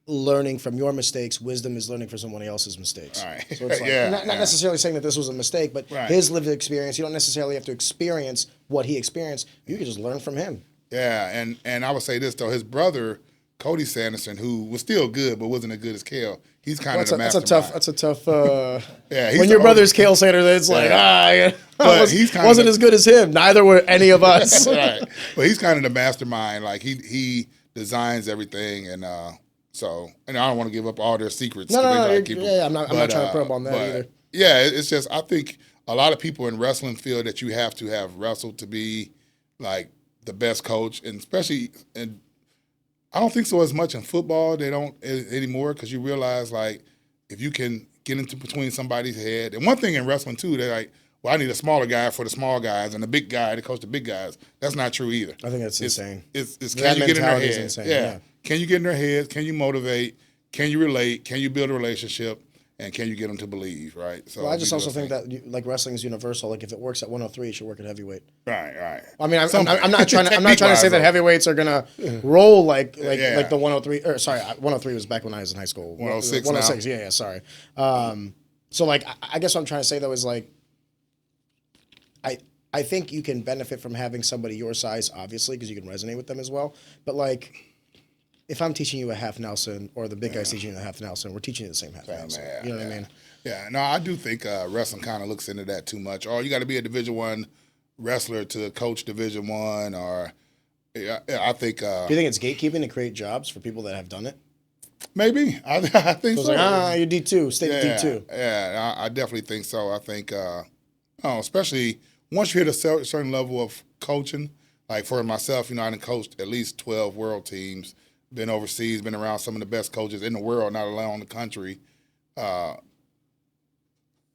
learning from your mistakes. Wisdom is learning from someone else's mistakes. Right. So it's like, not necessarily saying that this was a mistake, but his lived experience, you don't necessarily have to experience what he experienced. You can just learn from him. Yeah, and I would say this, though. His brother, Cody Sanderson, who was still good but wasn't as good as Cael, he's kind of the mastermind. That's a tough. Yeah, when your brother's Cael Sanderson, it's like, but he wasn't as good as him. Neither were any of us. Right. But he's kind of the mastermind. Like, he designs everything, and so, and I don't want to give up all their secrets. No, I'm not trying to probe on that either. Yeah, it's just, I think a lot of people in wrestling feel that you have to have wrestled to be, like, the best coach, and especially, and I don't think so as much in football. They don't anymore because you realize, like, if you can get into between somebody's head. And one thing in wrestling, too, they're like, well, I need a smaller guy for the small guys and a big guy to coach the big guys. That's not true either. I think that's insane. It's can you get in their head? Yeah. Can you get in their head? Can you motivate? Can you relate? Can you build a relationship? And can you get them to believe, right? So I just also think that like wrestling is universal. Like if it works at 103, it should work at heavyweight. Right. I mean, I'm not trying to say that heavyweights are gonna roll like the 103. Or sorry, 103 was back when I was in high school. 106. 106. Now. Yeah. Sorry. So like, I guess what I'm trying to say though is like, I think you can benefit from having somebody your size, obviously, because you can resonate with them as well. But like, if I'm teaching you a half Nelson or the big guy's teaching you a half Nelson, we're teaching you the same half Nelson. You know what I mean? Yeah. No, I do think wrestling kind of looks into that too much. Or you got to be a Division I wrestler to coach Division I. Or I think. Do you think it's gatekeeping to create jobs for people that have done it? Maybe. I think so. Like, you're D2. Stay with D2. Yeah, I definitely think so. I think, especially once you hit a certain level of coaching, like for myself, I done coached at least 12 world teams. Been overseas, been around some of the best coaches in the world, not alone the country. I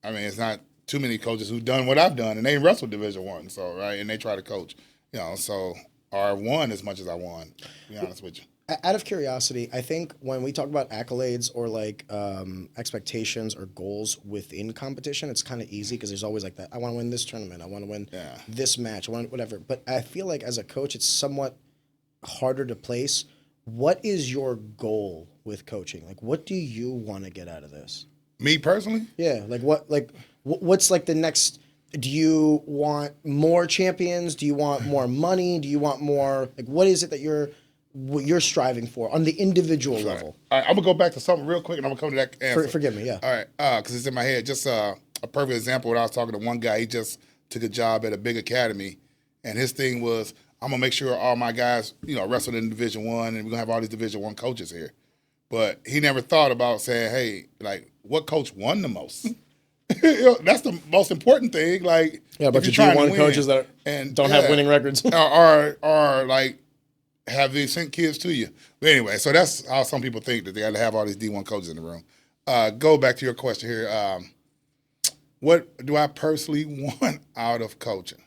mean, it's not too many coaches who've done what I've done, and they wrestled Division I, so right, and they try to coach, so or won as much as I won. To be honest with you. Out of curiosity, I think when we talk about accolades or like expectations or goals within competition, it's kind of easy because there's always like that. I want to win this tournament. I want to win this match. I want whatever. But I feel like as a coach, it's somewhat harder to place. What is your goal with coaching? Like, what do you want to get out of this? Me personally? Yeah. What's like the next? Do you want more champions? Do you want more money? Do you want more? Like, what is it that you're striving for on the individual level? All right, I'm gonna go back to something real quick, and I'm gonna come to that answer. Forgive me, yeah. All right, because it's in my head. Just a perfect example. When I was talking to one guy, he just took a job at a big academy, and his thing was, I'm gonna make sure all my guys, wrestle in Division I, and we're gonna have all these Division I coaches here. But he never thought about saying, hey, like, what coach won the most? That's the most important thing. Like, but you D1 coaches that don't have winning records, or like, have they sent kids to you? But anyway, so that's how some people think that they got to have all these D1 coaches in the room. Go back to your question here. What do I personally want out of coaching?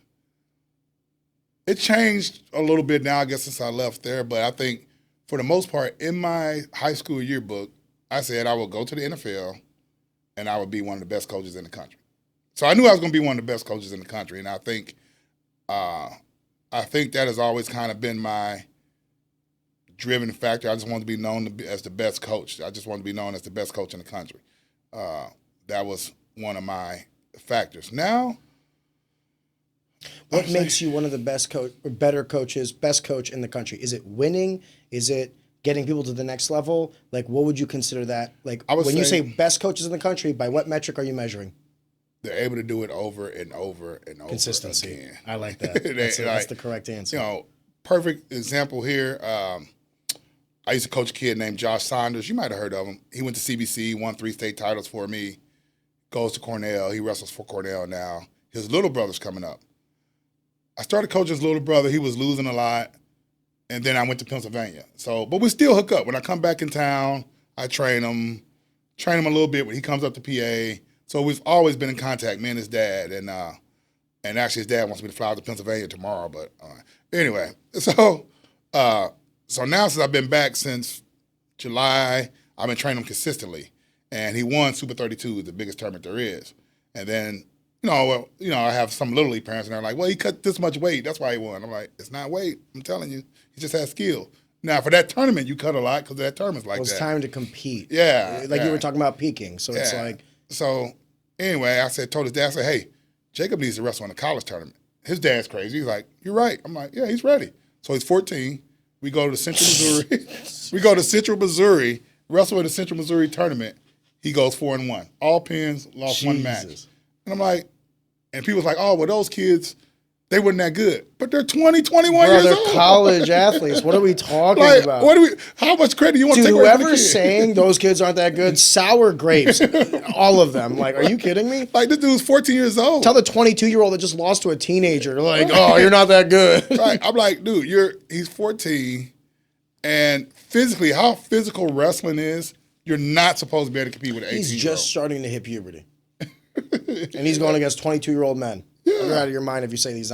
It changed a little bit now, I guess, since I left there. But I think for the most part, in my high school yearbook, I said I would go to the NFL and I would be one of the best coaches in the country. So I knew I was going to be one of the best coaches in the country. And I think that has always kind of been my driven factor. I just wanted to be known as the best coach. I just wanted to be known as the best coach in the country. That was one of my factors. Now, what makes you one of the best best coach in the country? Is it winning? Is it getting people to the next level? Like, what would you consider that? Like, when you say best coaches in the country, by what metric are you measuring? They're able to do it over and over and over. Consistency. Again. I like that. That's the correct answer. Perfect example here. I used to coach a kid named Josh Saunders. You might have heard of him. He went to CBC, won 3 state titles for me, goes to Cornell. He wrestles for Cornell now. His little brother's coming up. I started coaching his little brother. He was losing a lot, and then I went to Pennsylvania. But we still hook up. When I come back in town, I train him a little bit when he comes up to PA. So we've always been in contact, me and his dad. And actually his dad wants me to fly out to Pennsylvania tomorrow. But anyway, so now since I've been back since July, I've been training him consistently. And he won Super 32, the biggest tournament there is. And then, I have some Little League parents, and they're like, well, he cut this much weight. That's why he won. I'm like, it's not weight. I'm telling you. He just has skill. Now, for that tournament, you cut a lot because that tournament's like that. It's time to compete. Yeah. You were talking about peaking. So it's like. So anyway, told his dad, I said, hey, Jacob needs to wrestle in a college tournament. His dad's crazy. He's like, you're right. I'm like, yeah, he's ready. So he's 14. We go to Central Missouri. Wrestle in the Central Missouri tournament. He goes 4-1. All pins, lost one match. And I'm like, and people's like, oh, well, those kids, they weren't that good. But they're 20, 21 years old. They're college athletes. What are we talking about? How much credit you want to take away from the kid? Whoever's saying those kids aren't that good, sour grapes, all of them. Like, are you kidding me? Like, this dude's 14 years old. Tell the 22-year-old that just lost to a teenager, like, oh, you're not that good. Right. I'm like, dude, he's 14, and physically, how physical wrestling is, you're not supposed to be able to compete with an 18-year-old. He's just starting to hit puberty. And he's going against 22-year-old men. Yeah. You're out of your mind if you say these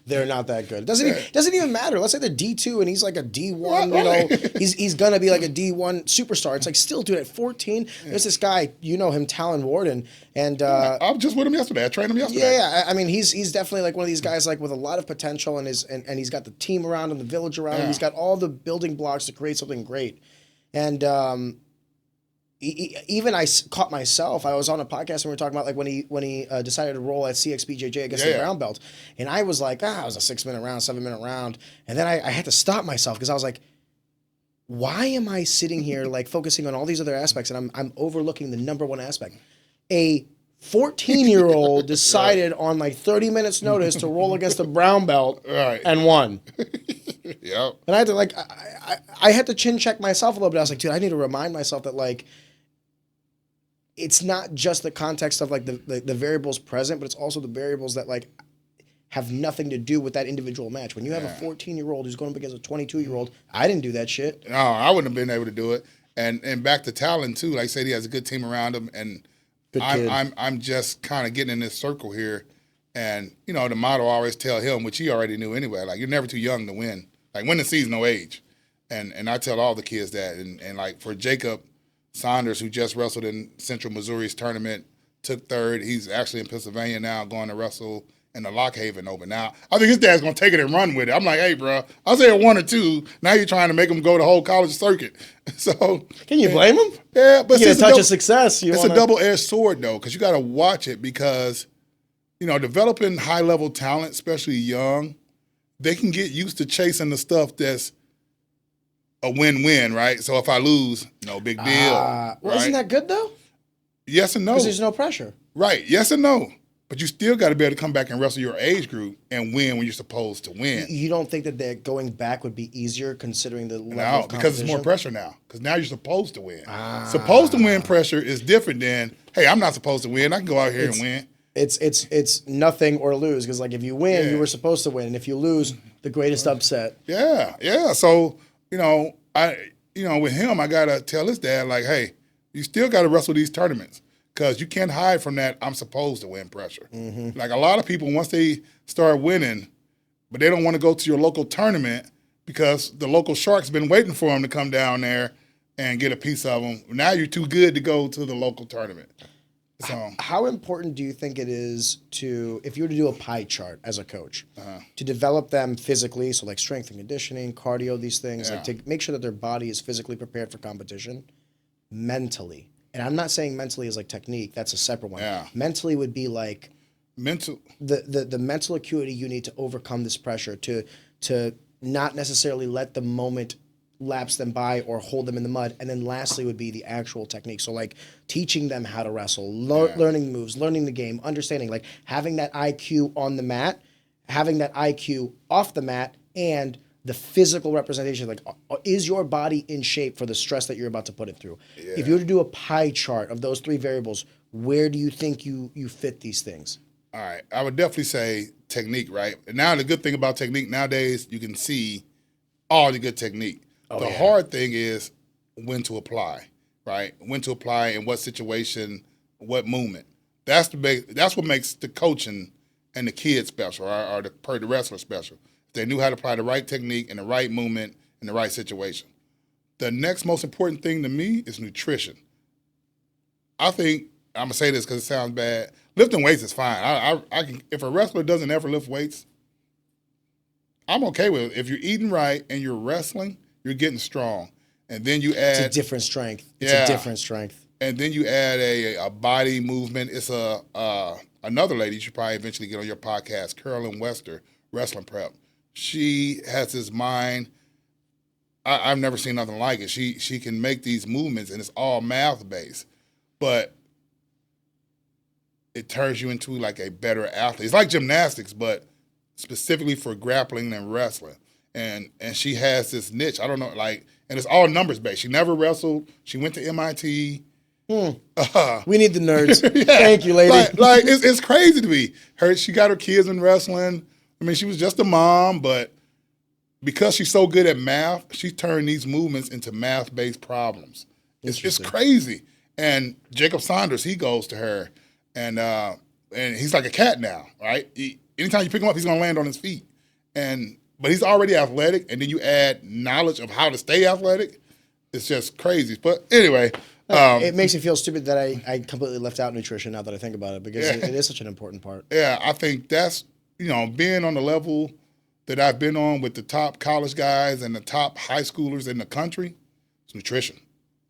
they're not that good. It doesn't even matter. Let's say they're D2 and he's like a D1. He's gonna be like a D1 superstar. It's like, still, dude, at 14, there's this guy, him, Talon Warden, and I'm just with him yesterday. I trained him yesterday. Yeah. I mean, he's definitely like one of these guys like with a lot of potential, and he's got the team around him, the village around him. He's got all the building blocks to create something great, and. Even I caught myself. I was on a podcast and we were talking about like when he decided to roll at CXBJJ against the brown belt, and I was like, it was a 6-minute round, 7-minute round, and then I had to stop myself because I was like, why am I sitting here like focusing on all these other aspects and I'm overlooking the number one aspect? A 14-year-old decided on like 30 minutes notice to roll against a brown belt and won. Yep. And I had to I had to chin check myself a little bit. I was like, dude, I need to remind myself that like. It's not just the context of like the variables present, but it's also the variables that like have nothing to do with that individual match. When you have a 14-year-old who's going up against a 22-year-old, I didn't do that shit. No, I wouldn't have been able to do it. And back to Talon too. Like I said, he has a good team around him, and I'm just kind of getting in this circle here. And the motto I always tell him, which he already knew anyway, like, you're never too young to win. Like, win the season, no age. And I tell all the kids that. And like for Jacob Saunders, who just wrestled in Central Missouri's tournament, took third. He's actually in Pennsylvania now going to wrestle in the Lockhaven Open. Now, I think his dad's going to take it and run with it. I'm like, hey, bro, I'll say a 1 or 2. Now you're trying to make him go the whole college circuit. So can you blame him? Yeah, but you get a touch of success. It's a double-edged sword, though, because you got to watch it because, you know, developing high-level talent, especially young, they can get used to chasing the stuff that's a win-win, right? So if I lose, no big deal. Well, right? Isn't that good, though? Yes and no. Because there's no pressure. Right, yes and no. But you still got to be able to come back and wrestle your age group and win when you're supposed to win. You don't think that going back would be easier considering the level of competition? Because it's more pressure now. Because now you're supposed to win. Supposed to win pressure is different than, hey, I'm not supposed to win. I can go out here and win. It's nothing or lose. Because like if you win, you were supposed to win, and if you lose, the greatest upset. Yeah. So with him, I gotta tell his dad like, hey, you still got to wrestle these tournaments. Because you can't hide from that I'm supposed to win pressure. Mm-hmm. Like a lot of people, once they start winning, but they don't want to go to your local tournament because the local shark's been waiting for them to come down there and get a piece of them. Now you're too good to go to the local tournament. So, how important do you think it is if you were to do a pie chart as a coach, to develop them physically, so like strength and conditioning, cardio, these things, like to make sure that their body is physically prepared for competition, mentally? And I'm not saying mentally is like technique. That's a separate one. Yeah. Mentally would be like the mental acuity you need to overcome this pressure to not necessarily let the moment lapse them by or hold them in the mud. And then lastly would be the actual technique. So like teaching them how to wrestle, learning moves, learning the game, understanding, like having that IQ on the mat, having that IQ off the mat, and the physical representation, like, is your body in shape for the stress that you're about to put it through? Yeah. If you were to do a pie chart of those 3 variables, where do you think you fit these things? All right. I would definitely say technique, right? And now the good thing about technique nowadays, you can see all the good technique. The hard thing is when to apply, right? When to apply, in what situation, what movement. That's what makes the coaching and the kid special, or the wrestler special. They knew how to apply the right technique and the right movement in the right situation. The next most important thing to me is nutrition. I think, I'm going to say this because it sounds bad, lifting weights is fine. I can, if a wrestler doesn't ever lift weights, I'm okay with it. If you're eating right and you're wrestling, you're getting strong. And then you add... It's a different strength. It's a different strength. And then you add a body movement. It's another lady you should probably eventually get on your podcast, Carolyn Wester, Wrestling Prep. She has this mind. I've never seen nothing like it. She can make these movements, and it's all math-based. But it turns you into like a better athlete. It's like gymnastics, but specifically for grappling and wrestling. And she has this niche. I don't know, like, and it's all numbers-based. She never wrestled. She went to MIT. We need the nerds. Thank you, lady. Like it's crazy to me. She got her kids in wrestling. I mean, she was just a mom, but because she's so good at math, she turned these movements into math-based problems. It's crazy. And Jacob Saunders, he goes to her, and he's like a cat now, right? Anytime you pick him up, he's going to land on his feet. But he's already athletic, and then you add knowledge of how to stay athletic. It's just crazy. But anyway. It makes me feel stupid that I completely left out nutrition now that I think about it, because it is such an important part. Yeah, I think that's, being on the level that I've been on with the top college guys and the top high schoolers in the country, it's nutrition.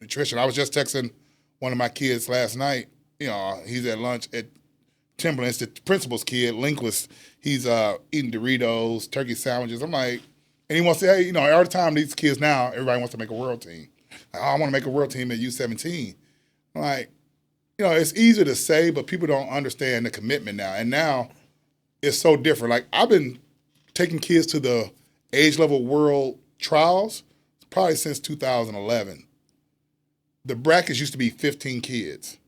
Nutrition. I was just texting one of my kids last night. He's at lunch at Timberland's, the principal's kid, Linquist. He's eating Doritos, turkey sandwiches. I'm like, and he wants to say, all the time these kids now, everybody wants to make a world team. Like, I want to make a world team at U17. I'm like, it's easier to say, but people don't understand the commitment now. And now it's so different. Like, I've been taking kids to the age level world trials probably since 2011. The brackets used to be 15 kids.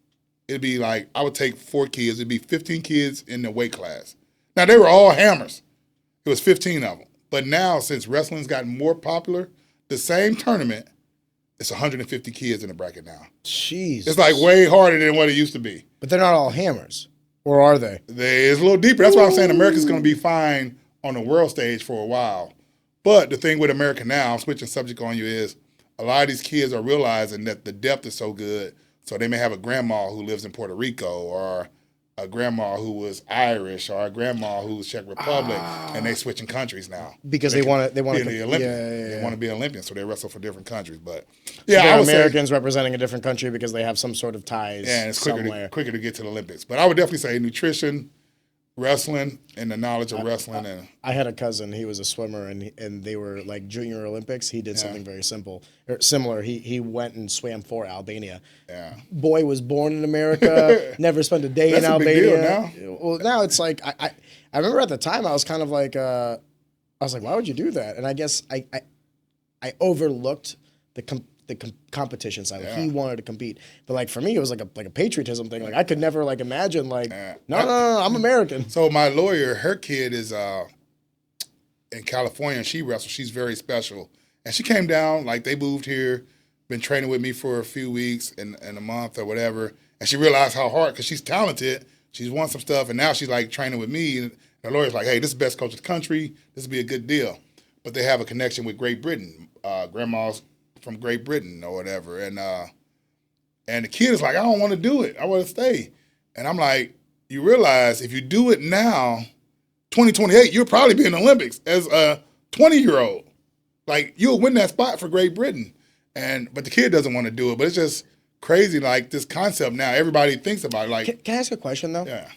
It'd be like, I would take 4 kids. It'd be 15 kids in the weight class. Now, they were all hammers. It was 15 of them. But now, since wrestling's gotten more popular, the same tournament, it's 150 kids in the bracket now. Jeez. It's like way harder than what it used to be. But they're not all hammers. Or are they? It's a little deeper. That's why I'm saying America's going to be fine on the world stage for a while. But the thing with America now, I'm switching subject on you, is a lot of these kids are realizing that the depth is so good. So they may have a grandma who lives in Puerto Rico, or a grandma who was Irish, or a grandma who was Czech Republic, and they switching countries now because they want to be in the Olympics. Yeah. They want to be Olympians, so they wrestle for different countries. But yeah, I would Americans representing a different country because they have some sort of ties. Yeah, and it's somewhere. quicker to get to the Olympics. But I would definitely say nutrition, wrestling, and the knowledge of wrestling. And I had a cousin. He was a swimmer, and they were like Junior Olympics. He did something very similar. He went and swam for Albania. Yeah, boy was born in America, never spent a day in Albania. Big deal now. Well, now it's like I remember at the time I was kind of like I was like, why would you do that? And I guess I overlooked the competition side. Like, he wanted to compete, but like for me, it was like a patriotism thing. Like I could never like imagine like no, I'm American. So my lawyer, her kid is in California, and she wrestles. She's very special, and she came down. Like they moved here, been training with me for a few weeks and a month or whatever, and she realized how hard, because she's talented. She's won some stuff, and now she's like training with me. And the lawyer's like, hey, this is the best coach in the country. This would be a good deal. But they have a connection with Great Britain. Grandma's from Great Britain or whatever. And the kid is like, I don't want to do it. I want to stay. And I'm like, you realize if you do it now, 2028, you'll probably be in the Olympics as a 20-year-old. Like, you'll win that spot for Great Britain. But the kid doesn't want to do it. But it's just crazy, like, this concept now. Everybody thinks about it. Like, can I ask a question, though? Yeah.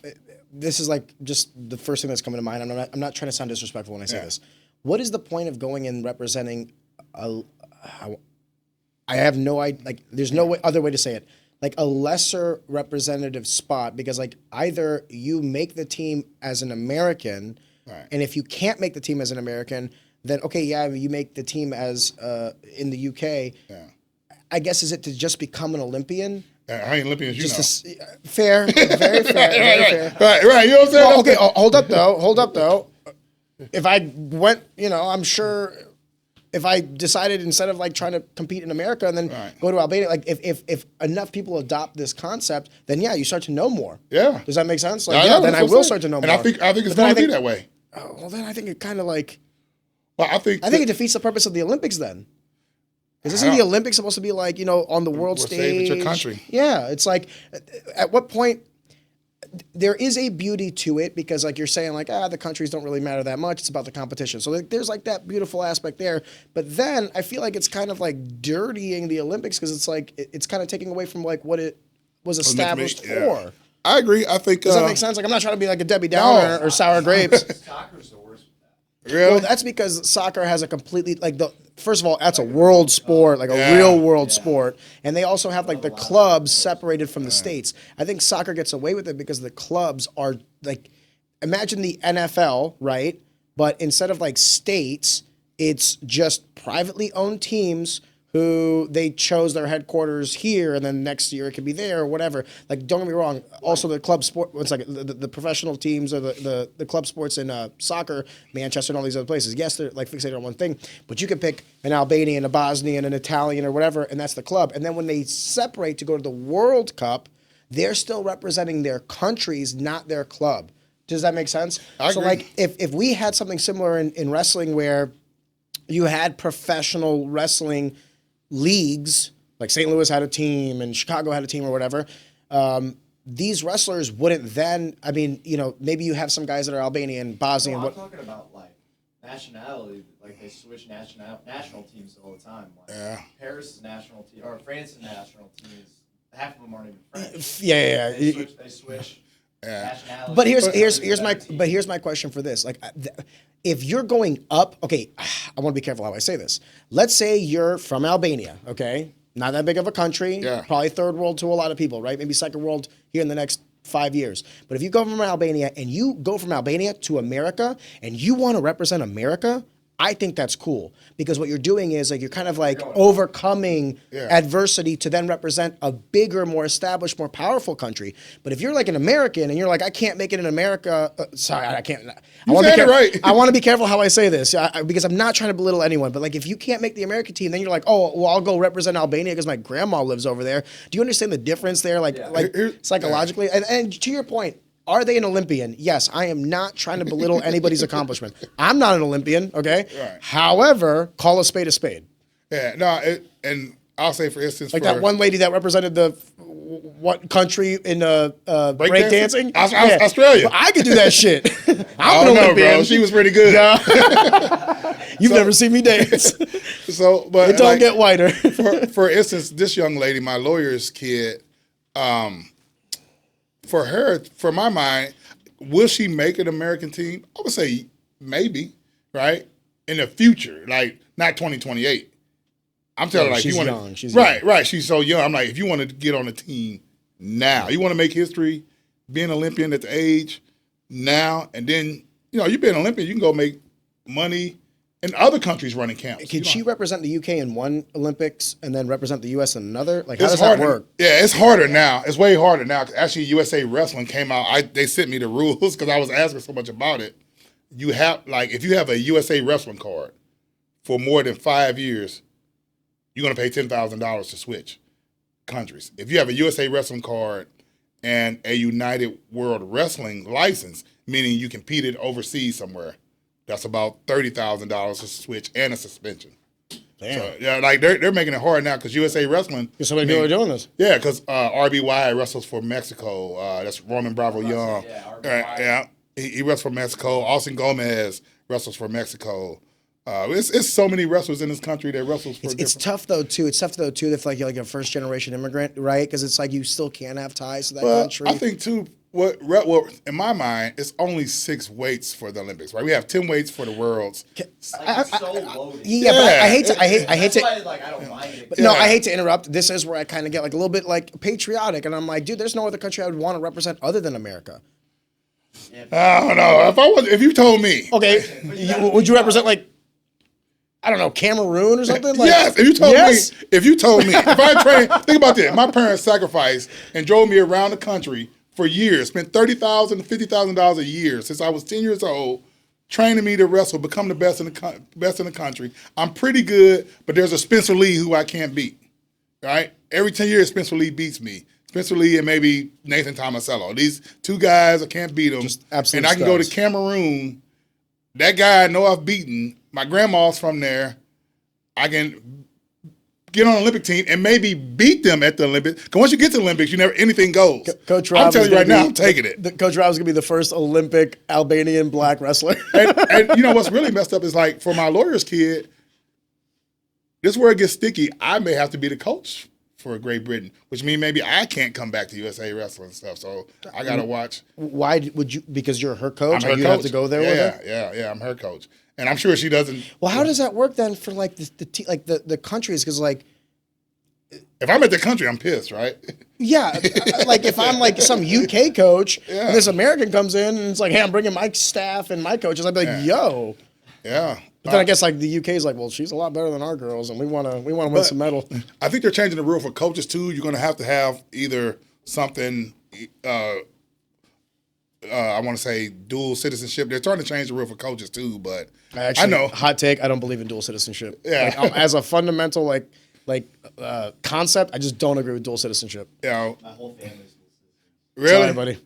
This is like just the first thing that's coming to mind. I'm not trying to sound disrespectful when I say this. What is the point of going and representing I have no idea. Like, there's no other way to say it. Like a lesser representative spot, because like either you make the team as an American, and if you can't make the team as an American, then okay, you make the team as in the UK. Yeah. I guess is it to just become an Olympian? How many Olympians you know? Fair, very fair, Right. You know what I'm saying? Well, okay, hold up though. If I went, I'm sure. If I decided instead of like trying to compete in America and then go to Albania, like if enough people adopt this concept, then you start to know more. Yeah. Does that make sense? Like, then I will start to know more. And I think it's going to be that way. Oh, well, then I think it kind of like. Well, I think it defeats the purpose of the Olympics then. Because isn't the Olympics supposed to be like, on the world stage? With your country. Yeah. It's like, at what point. There is a beauty to it because, like you're saying, like the countries don't really matter that much. It's about the competition. So there's like that beautiful aspect there. But then I feel like it's kind of like dirtying the Olympics because it's like it's kind of taking away from like what it was established for. I agree. I think does that make sense? Like I'm not trying to be like a Debbie Downer or sour grapes. Soccer's the worst with that. Really? Well, that's because soccer has a completely first of all, that's a world sport, like a real world sport. And they also have like the clubs separated from the states. I think soccer gets away with it because the clubs are like, imagine the NFL, right? But instead of like states, it's just privately owned teams who they chose their headquarters here, and then next year it could be there or whatever. Like, don't get me wrong. Also, the club sport, it's like the professional teams or the club sports in soccer, Manchester and all these other places. Yes, they're like fixated on one thing, but you could pick an Albanian, a Bosnian, an Italian, or whatever, and that's the club. And then when they separate to go to the World Cup, they're still representing their countries, not their club. Does that make sense? I agree. Like, if we had something similar in wrestling where you had professional wrestling leagues, like St. Louis had a team and Chicago had a team or whatever, these wrestlers wouldn't then, maybe you have some guys that are Albanian, Bosnian. I'm talking about like nationality, like they switch national teams all the time. Like Paris' national team, or France's national team is, half of them aren't even French. Yeah. They switch nationality. But here's my question for this. Like, if you're going up, okay, I want to be careful how I say this. Let's say you're from Albania, okay? Not that big of a country, probably third world to a lot of people, right? Maybe second world here in the next 5 years. But if you go from Albania and you go from Albania to America and you want to represent America, I think that's cool because what you're doing is like you're kind of like overcoming adversity to then represent a bigger, more established, more powerful country. But if you're like an American and you're like, I can't make it in America, I can't. I want to be careful how I say this because I'm not trying to belittle anyone. But like if you can't make the American team, then you're like, oh, well, I'll go represent Albania because my grandma lives over there. Do you understand the difference there? Like psychologically, and to your point. are they an Olympian? Yes, I am not trying to belittle anybody's accomplishment. I'm not an Olympian, okay? Right. However, call a spade a spade. Yeah, no, and I'll say, for instance, Like that one lady that represented what country in breakdancing? Australia. But I could do that shit. I I'm don't an know, Olympian. bro. She was pretty good. You've never seen me dance. So, but It don't get whiter. for instance, this young lady, my lawyer's kid, for her, for my mind, will she make an American team? I would say maybe, right? In the future, like not 2028. I'm telling her, like, she's you want young. She's right, young. right. She's so young. I'm like, if you want to get on a team now, you want to make history, be an Olympian at the age now, and then you've been an Olympian, you can go make money in other countries running camps. Can she represent the UK in one Olympics and then represent the US in another? Like, how It's does harder. that work? Yeah, it's harder now. It's way harder now. Actually, USA Wrestling came out. They sent me the rules because I was asking so much about it. You have, like, if you have a USA Wrestling card for more than 5 years, you're going to pay $10,000 to switch countries. If you have a USA Wrestling card and a United World Wrestling license, meaning you competed overseas somewhere, that's about $30,000 to switch and a suspension. Damn. So, yeah, like they're making it hard now because USA Wrestling. So many people are doing this. Yeah, because RBY wrestles for Mexico. That's Roman Bravo Young. Yeah, RBY. Yeah, he wrestles for Mexico. Austin Gomez wrestles for Mexico. It's so many wrestlers in this country that wrestles for. It's tough though too. It's tough though too if like you're like a first generation immigrant, right? Because it's like you still can't have ties to that country. I think too. What in my mind, it's only 6 weights for the Olympics, right? We have 10 weights for the Worlds. Like, it's so loaded. Yeah, but I hate to. I hate That's to. why, like, I don't mind it. But no, I hate to interrupt. This is where I kind of get like a little bit like patriotic, and I'm like, dude, there's no other country I would want to represent other than America. I don't know. If you told me, Okay, would you represent like, I don't know, Cameroon or something? Like, yes. If you told me, if I trained, think about this. My parents sacrificed and drove me around the country for years, spent $30,000 to $50,000 a year since I was 10 years old, training me to wrestle, become the best in the country. I'm pretty good, but there's a Spencer Lee who I can't beat. Right? Every 10 years, Spencer Lee beats me. Spencer Lee and maybe Nathan Tomasello. These 2 guys, I can't beat them. Just absolute and I can go to Cameroon. That guy I know I've beaten. My grandma's from there. I can get on an Olympic team and maybe beat them at the Olympics. Because once you get to the Olympics, anything goes. Coach Rob I'm telling you right now, I'm taking it. Coach Rob is gonna be the first Olympic Albanian black wrestler. and you know what's really messed up is, like, for my lawyer's kid, this is where it gets sticky. I may have to be the coach for Great Britain, which means maybe I can't come back to USA Wrestling and stuff. So I gotta watch. Why would you? Because you're her coach. I'm her you coach. have to go there with her. Yeah. I'm her coach, and I'm sure she doesn't. Well, how does that work then for like the countries? Because like, if I'm at the country, I'm pissed, right? yeah, like if I'm like some UK coach and this American comes in and it's like, hey, I'm bringing my staff and my coaches, I'd be like, yo. Yeah. But then I guess like the UK is like, well, she's a lot better than our girls, and we want to win some medal. I think they're changing the rule for coaches too. You're going to have either something. I want to say dual citizenship. They're trying to change the rule for coaches too, but I know. Hot take. I don't believe in dual citizenship. Yeah. Like, as a fundamental concept, I just don't agree with dual citizenship. My whole family's Really, Sorry, buddy.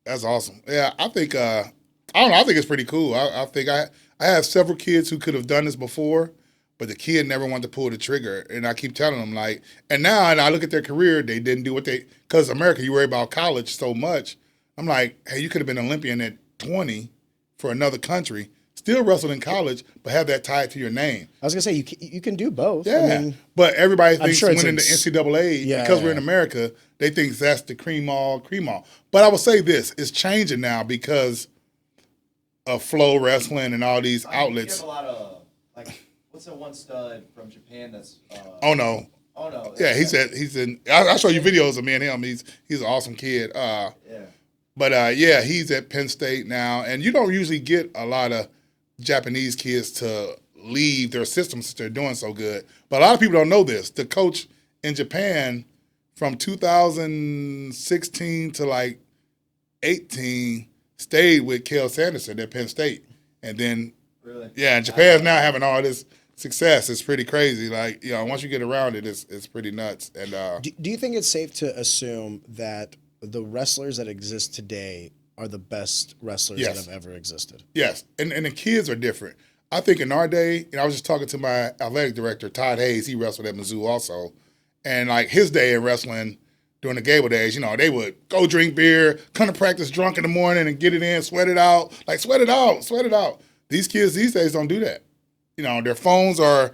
That's awesome. Yeah, I think I don't know. I think it's pretty cool. I think I have several kids who could have done this before, but the kid never wanted to pull the trigger. And I keep telling them, like, and I look at their career, they didn't do because America, you worry about college so much. I'm like, hey, you could have been an Olympian at 20 for another country, still wrestled in college, but have that tied to your name. I was gonna say you can do both. Yeah, I mean, but everybody thinks sure winning the NCAA, because we're in yeah. America, they think that's the cream all. But I will say this, it's changing now because of Flow Wrestling and all these outlets. You have a lot of, like, what's that one stud from Japan that's... Oh, no. Oh, no. Yeah, he's in... I'll show you videos of me and him. He's an awesome kid. Yeah. But, he's at Penn State now. And you don't usually get a lot of Japanese kids to leave their systems since they're doing so good. But a lot of people don't know this. The coach in Japan from 2016 to, like, 18 stayed with Kel Sanderson at Penn State. And then, Really? Yeah, and Japan's now having all this success. It's pretty crazy. Like, once you get around it, it's pretty nuts. And do you think it's safe to assume that the wrestlers that exist today are the best wrestlers that have ever existed. Yes, and the kids are different. I think in our day, and I was just talking to my athletic director, Todd Hayes. He wrestled at Mizzou also, and like his day in wrestling during the Gable days, they would go drink beer, come to practice drunk in the morning, and get it in, sweat it out, sweat it out. These kids these days don't do that. Their phones are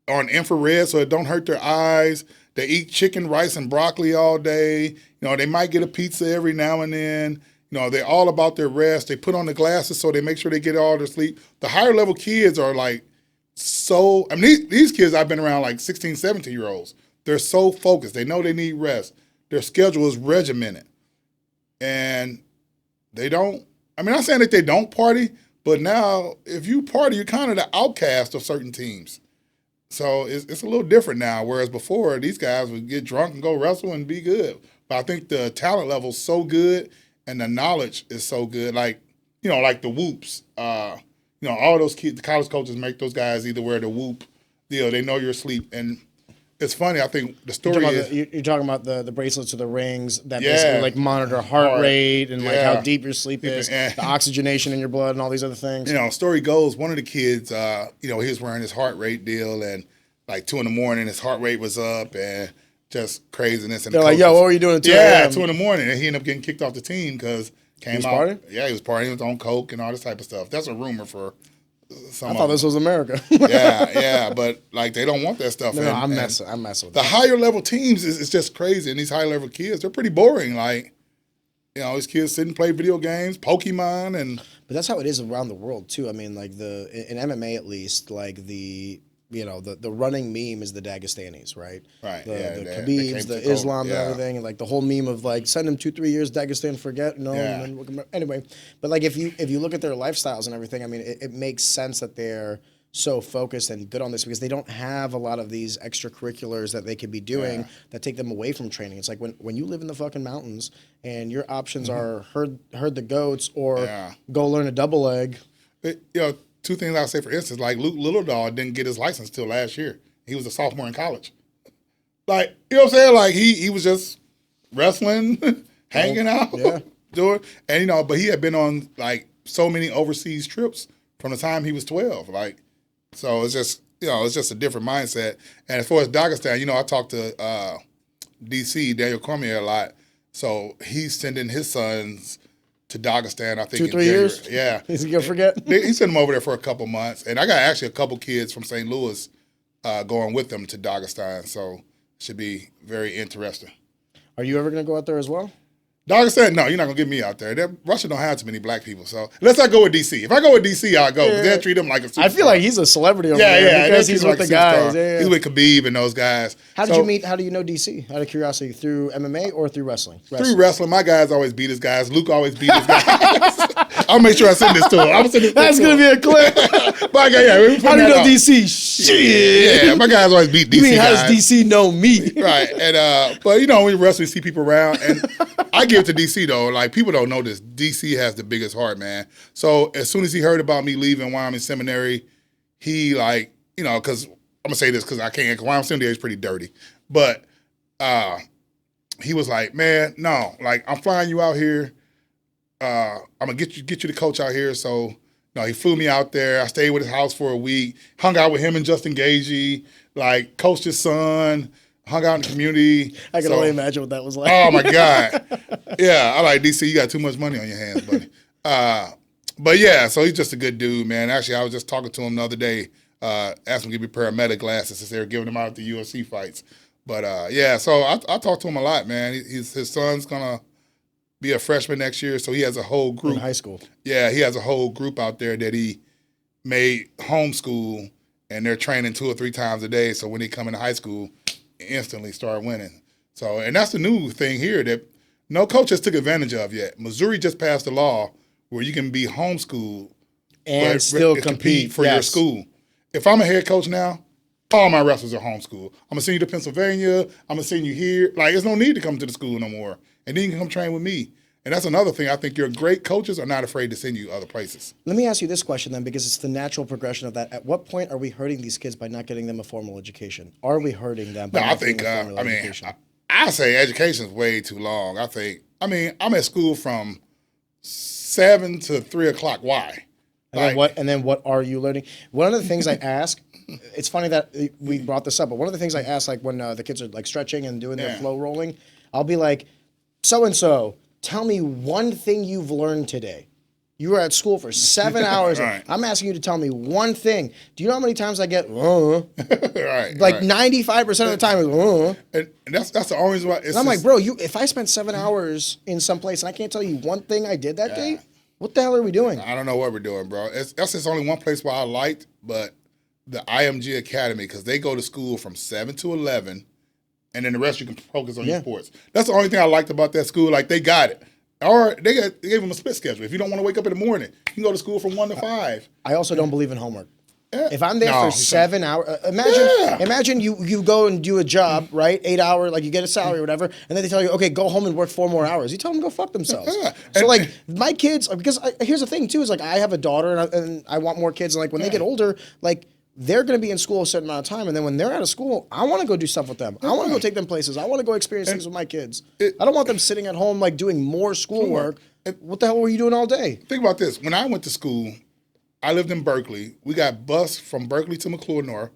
on infrared, so it don't hurt their eyes. They eat chicken, rice, and broccoli all day. They might get a pizza every now and then. They're all about their rest. They put on the glasses so they make sure they get all their sleep. The higher level kids are these kids I've been around like 16, 17-year-olds. They're so focused. They know they need rest. Their schedule is regimented. And they don't, I'm not saying that they don't party, but now if you party, you're kind of the outcast of certain teams. So it's a little different now, whereas before these guys would get drunk and go wrestle and be good. But I think the talent level is so good and the knowledge is so good. Like the whoops. All those kids, the college coaches make those guys either wear the whoop, they know you're asleep. And it's funny, I think the story you're talking about the bracelets or the rings that basically like monitor heart rate and like how deep your sleep is, the oxygenation in your blood and all these other things. Story goes, one of the kids, he was wearing his heart rate deal and like 2 a.m, his heart rate was up and just craziness. And they're like, yo, what were you doing at 2 a.m.? 2 a.m, and he ended up getting kicked off the team because he was partying? Yeah, he was partying. He was on coke and all this type of stuff. That's a rumor for some. I thought this was America. but like they don't want that stuff. No, I'm messing with the higher level teams is just crazy, and these high level kids, they're pretty boring. Like, these kids sit and play video games, Pokemon, and. But that's how it is around the world too. I mean, like in MMA at least, like the running meme is the Dagestanis, right? Right. The Khabibs, the Islam, and everything, and like the whole meme of like send them 2-3 years, Dagestan forget, and then anyway. But like if you look at their lifestyles and everything, I mean, it makes sense that they're so focused and good on this because they don't have a lot of these extracurriculars that they could be doing that take them away from training. It's like when you live in the fucking mountains and your options are herd the goats or go learn a double leg. Two things I'll say, for instance, like Luke Littledog didn't get his license till last year. He was a sophomore in college. Like, you know what I'm saying? Like, he was just wrestling, hanging out, doing, and, but he had been on, like, so many overseas trips from the time he was 12. Like, so it's just, it's just a different mindset. And as far as Dagestan, I talked to DC, Daniel Cormier, a lot. So he's sending his sons to Dagestan, I think 2-3 years. Yeah, he's gonna forget. He sent them over there for a couple months, and I got actually a couple kids from St. Louis going with them to Dagestan, so it should be very interesting. Are you ever gonna go out there as well? Dagestan, no, you're not gonna get me out there. Russia don't have too many black people, so unless I go with DC. If I go with DC, I'll go. They'll treat him like a superstar. I feel like he's a celebrity over there because he's with the guys. He's with Khabib and those guys. How did you meet? How do you know DC? Out of curiosity, through MMA or through wrestling? Through wrestling. My guys always beat his guys. Luke always beat his guys. I'll make sure I send this to him. That's gonna be a clip. My guy, how do you know DC? Shit. Yeah, my guys always beat DC. You mean how does DC know me? Right, and but when you wrestle, you see people around, and I give it to DC though. Like, people don't know this. DC has the biggest heart, man. So as soon as he heard about me leaving Wyoming Seminary, he because I'm gonna say this because I can't. Cause Wyoming Seminary is pretty dirty, but he was like, man, no, like I'm flying you out here. I'm gonna get you the coach out here. So he flew me out there. I stayed with his house for a week, hung out with him and Justin Gagey, like coached his son. Hung out in the community. I can only imagine what that was like. Oh, my God. Yeah, I like DC. You got too much money on your hands, buddy. But, yeah, so he's just a good dude, man. Actually, I was just talking to him the other day, asked him to give me paramedic glasses since they were giving them out at the UFC fights. But, so I talked to him a lot, man. His son's going to be a freshman next year, so he has a whole group. In high school. Yeah, he has a whole group out there that he made homeschool, and they're training 2 or 3 times a day. So when they come into high school, instantly start winning. So, and that's the new thing here that no coach has took advantage of yet. Missouri just passed a law where you can be homeschooled and still compete for your school. If I'm a head coach now, all my wrestlers are homeschooled. I'm gonna send you to Pennsylvania. I'm gonna send you here. Like, there's no need to come to the school no more. And then you can come train with me. And that's another thing. I think your great coaches are not afraid to send you other places. Let me ask you this question then, because it's the natural progression of that. At what point are we hurting these kids by not getting them a formal education? Are we hurting them by not getting them a formal education? I say education is way too long. I mean, I'm at school from 7 to 3 o'clock. Why? And then what are you learning? One of the things I ask, it's funny that we brought this up, but one of the things I ask, like when the kids are like stretching and doing their flow rolling, I'll be like, so and so, tell me one thing you've learned today. You were at school for 7 hours. Right. I'm asking you to tell me one thing. Do you know how many times I get, right, like 95% of the time, and that's the only reason why. And I'm like, bro, if I spent 7 hours in some place and I can't tell you one thing I did that day, what the hell are we doing? I don't know what we're doing, bro. That's just only one place where I liked, but the IMG Academy, because they go to school from 7 to 11, and then the rest you can focus on your sports. That's the only thing I liked about that school. Like, they got it. Or they gave them a split schedule. If you don't want to wake up in the morning, you can go to school from 1 to 5. I also don't believe in homework. Yeah. If I'm there for 7 hours, imagine you go and do a job, right? 8 hour, like you get a salary or whatever, and then they tell you, okay, go home and work 4 more hours. You tell them to go fuck themselves. Yeah. So like my kids, because here's the thing too, is like I have a daughter and I want more kids, and like when they get older, like they're going to be in school a certain amount of time, and then when they're out of school, I want to go do stuff with them. I want to go take them places. I want to go experience things with my kids. I don't want them sitting at home like doing more schoolwork. What the hell were you doing all day? Think about this. When I went to school, I lived in Berkeley. We got bus from Berkeley to McClure North.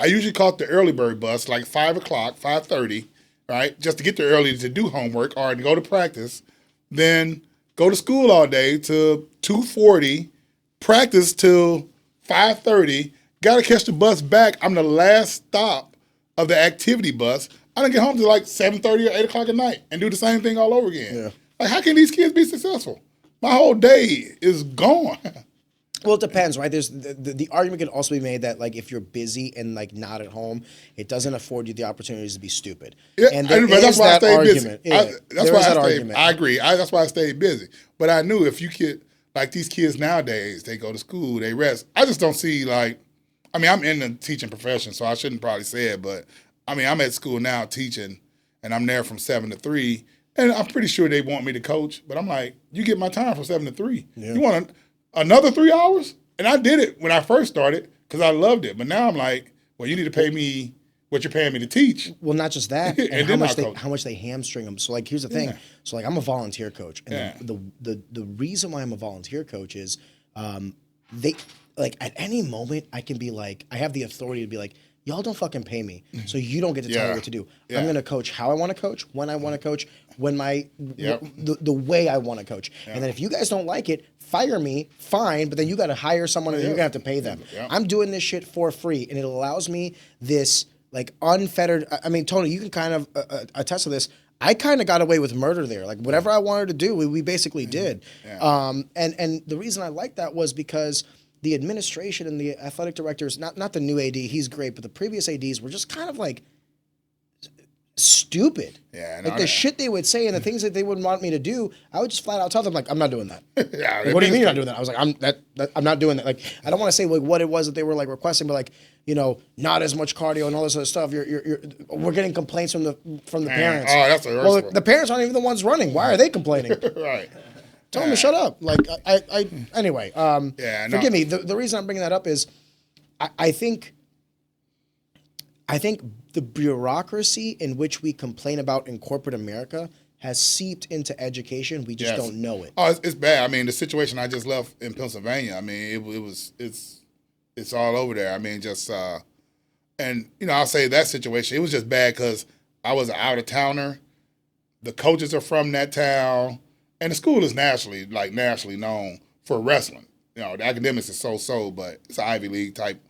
I usually caught the early bird bus, like 5 o'clock, 5:30, right, just to get there early to do homework or to go to practice. Then go to school all day to 2:40, practice till 5:30. Got to catch the bus back. I'm the last stop of the activity bus. I didn't get home till like 7:30 or 8 o'clock at night and do the same thing all over again. Yeah. Like, how can these kids be successful? My whole day is gone. Well, it depends, right? There's the argument can also be made that like if you're busy and like not at home, it doesn't afford you the opportunities to be stupid. Yeah, and that's why I stayed argument. busy. Yeah, that's why I stayed. I agree. That's why I stayed busy. But I knew if you could, like these kids nowadays, they go to school, they rest. I just don't see like, I mean, I'm in the teaching profession, so I shouldn't probably say it, but I mean, I'm at school now teaching, and I'm there from 7 to 3. And I'm pretty sure they want me to coach, but I'm like, you get my time from 7 to 3. Yeah. You want another 3 hours? And I did it when I first started because I loved it. But now I'm like, well, you need to pay me what you're paying me to teach. Well, not just that, and how much they hamstring them. So like, here's the thing. Yeah. So like, I'm a volunteer coach, and the reason why I'm a volunteer coach is, they like at any moment I can be like, I have the authority to be like, y'all don't fucking pay me, so you don't get to tell me what to do. I'm gonna coach how I want to coach, when I want to coach, when the way I want to coach. And then if you guys don't like it, fire me, fine. But then you got to hire someone, and you're gonna have to pay them. I'm doing this shit for free, and it allows me this like unfettered. I mean, Tony, you can kind of attest to this. I kind of got away with murder there. Like whatever I wanted to do, we basically did. And the reason I liked that was because the administration and the athletic directors, not the new AD, he's great, but the previous ADs were just kind of like stupid. Yeah, like the shit they would say and the things that they wouldn't want me to do, I would just flat out tell them like, I'm not doing that. Like, what do you mean you're not doing that? I was like, I'm not doing that. Like, I don't want to say like what it was that they were like requesting, but like, you know, not as much cardio and all this other stuff. We're getting complaints from the parents. Oh, that's a the parents aren't even the ones running. Why are they complaining? Right. Tell them to shut up. Like anyway. Forgive me. The reason I'm bringing that up is, I think the bureaucracy in which we complain about in corporate America has seeped into education. We just don't know it. Oh, it's bad. I mean, the situation I just left in Pennsylvania. I mean, it's all over there. I mean, just and you know, I'll say that situation. It was just bad because I was an out of towner. The coaches are from that town. And the school is nationally known for wrestling. You know, the academics is so, but it's an Ivy League type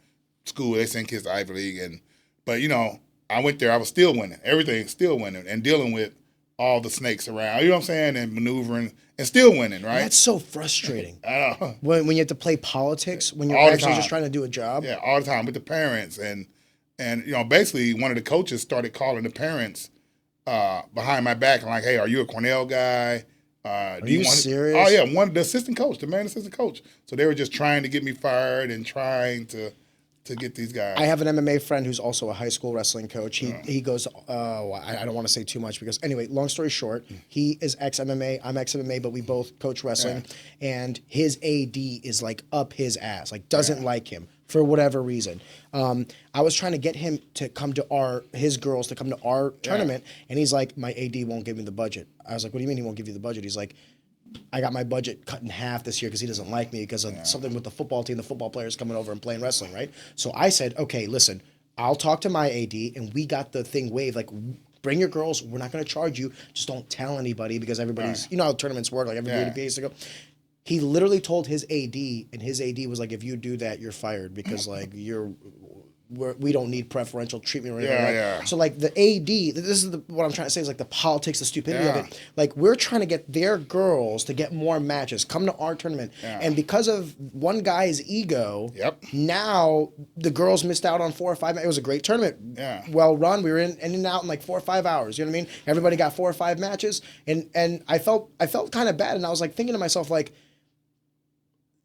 school. They send kids to Ivy League, but you know, I went there. I was still winning. Everything's still winning, and dealing with all the snakes around. You know what I'm saying? And maneuvering and still winning. Right? That's so frustrating. I know. When you have to play politics when you're actually just trying to do a job. Yeah, all the time with the parents and you know, basically one of the coaches started calling the parents behind my back and like, hey, are you a Cornell guy? Are you serious? Oh yeah, the assistant coach, the main assistant coach. So they were just trying to get me fired and trying to to get these guys. I have an MMA friend who's also a high school wrestling coach. He goes, I don't want to say too much because anyway, long story short, he is ex-MMA, I'm ex-MMA, but we both coach wrestling, and his AD is like up his ass, like doesn't like him for whatever reason. I was trying to get him to come to his girls to come to our tournament, and he's like, my AD won't give me the budget. I was like, what do you mean he won't give you the budget? He's like, I got my budget cut in half this year because he doesn't like me because of something with the football team, the football players coming over and playing wrestling, right? So I said, okay, listen, I'll talk to my AD, and we got the thing waived. Like, bring your girls. We're not going to charge you. Just don't tell anybody because everybody's, you know how tournaments work. Like, everybody pays to go. He literally told his AD, and his AD was like, if you do that, you're fired because, like, we don't need preferential treatment or anything. So, like, the AD, this is what I'm trying to say is, like, the politics, the stupidity of it. Like, we're trying to get their girls to get more matches, come to our tournament. And because of one guy's ego, now the girls missed out on 4 or 5 matches. It was a great tournament. Well run. We were in and out in, like, 4 or 5 hours. You know what I mean? Everybody got 4 or 5 matches. And I felt kind of bad. And I was, like, thinking to myself, like,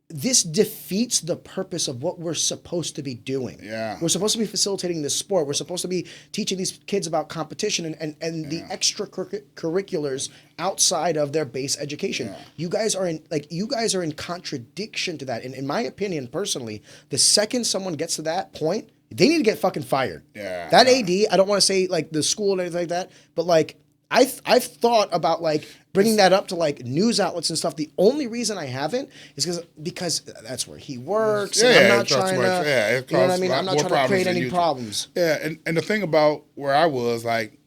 this defeats the purpose of what we're supposed to be doing. We're supposed to be facilitating this sport. We're supposed to be teaching these kids about competition and the extracurriculars outside of their base education. You guys are in contradiction to that. And in my opinion, personally, the second someone gets to that point, they need to get fucking fired. That AD, I don't want to say like the school and anything like that, but like I've thought about like bringing that up to like news outlets and stuff. The only reason I haven't is because that's where he works. And I'm not trying to, you know what I mean? I'm not trying to create any problems. And the thing about where I was, like,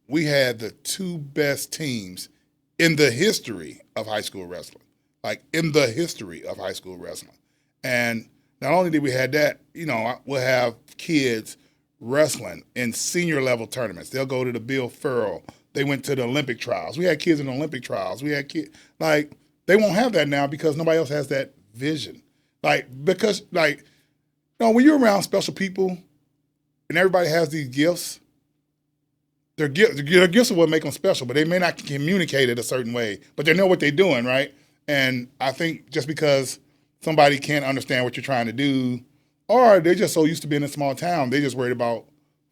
we had the 2 best teams in the history of high school wrestling. Like, in the history of high school wrestling. And not only did we have that, you know, we'll have kids wrestling in senior level tournaments. They'll go to the Bill Farrell. They went to the Olympic trials. We had kids in the Olympic trials. We had kids, like, they won't have that now because nobody else has that vision. Like, because, like, you know, when you're around special people and everybody has these gifts, their gifts are what make them special, but they may not communicate it a certain way, but they know what they're doing, right? And I think just because somebody can't understand what you're trying to do, or they're just so used to being in a small town, they're just worried about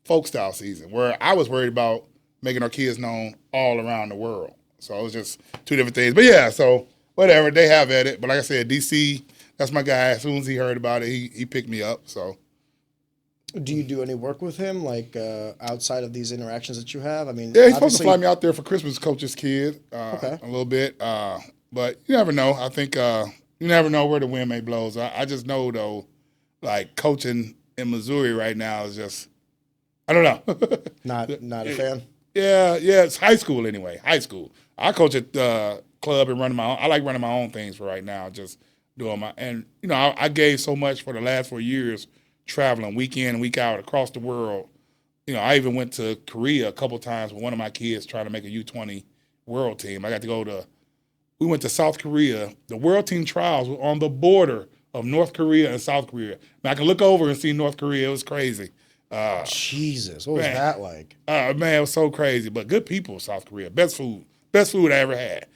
folk style season, where I was worried about making our kids known all around the world. So it was just 2 different things. But yeah, so whatever, they have at it. But like I said, DC, that's my guy. As soon as he heard about it, he picked me up. So, do you do any work with him, like outside of these interactions that you have? I mean, yeah, he's supposed to fly me out there for Christmas, coach his kid a little bit. But you never know. I think you never know where the wind may blow. I just know, though, like, coaching in Missouri right now is just, I don't know. Not a fan? Yeah, it's high school anyway. High school. I coach at the club and running my own. I like running my own things for right now, just doing my, and you know, I gave so much for the last 4 years, traveling week in and week out across the world. You know, I even went to Korea a couple times with one of my kids trying to make a U20 world team. I got to we went to South Korea. The world team trials were on the border of North Korea and South Korea. And I can look over and see North Korea. It was crazy. Jesus, what was that like? Man, it was so crazy. But good people, South Korea. Best food I ever had.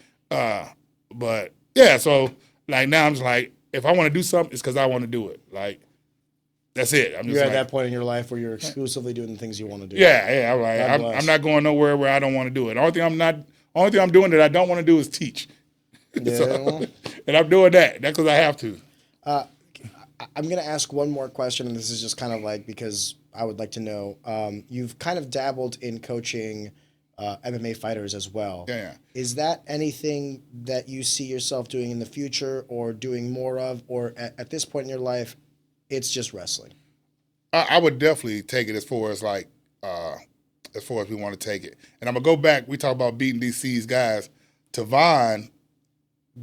But yeah, so like now I'm just like, if I want to do something, it's because I want to do it. Like, that's it. You're at that point in your life where you're exclusively doing the things you want to do. Yeah. I'm not going nowhere where I don't want to do it. The only thing I'm doing that I don't want to do is teach. Yeah. And I'm doing that. That's because I have to. I'm going to ask one more question, and this is just kind of like because I would like to know. You've kind of dabbled in coaching MMA fighters as well. Yeah. Is that anything that you see yourself doing in the future or doing more of, or at this point in your life, it's just wrestling? I would definitely take it as far as we want to take it. And I'm going to go back. We talk about beating DC's guys. Tavon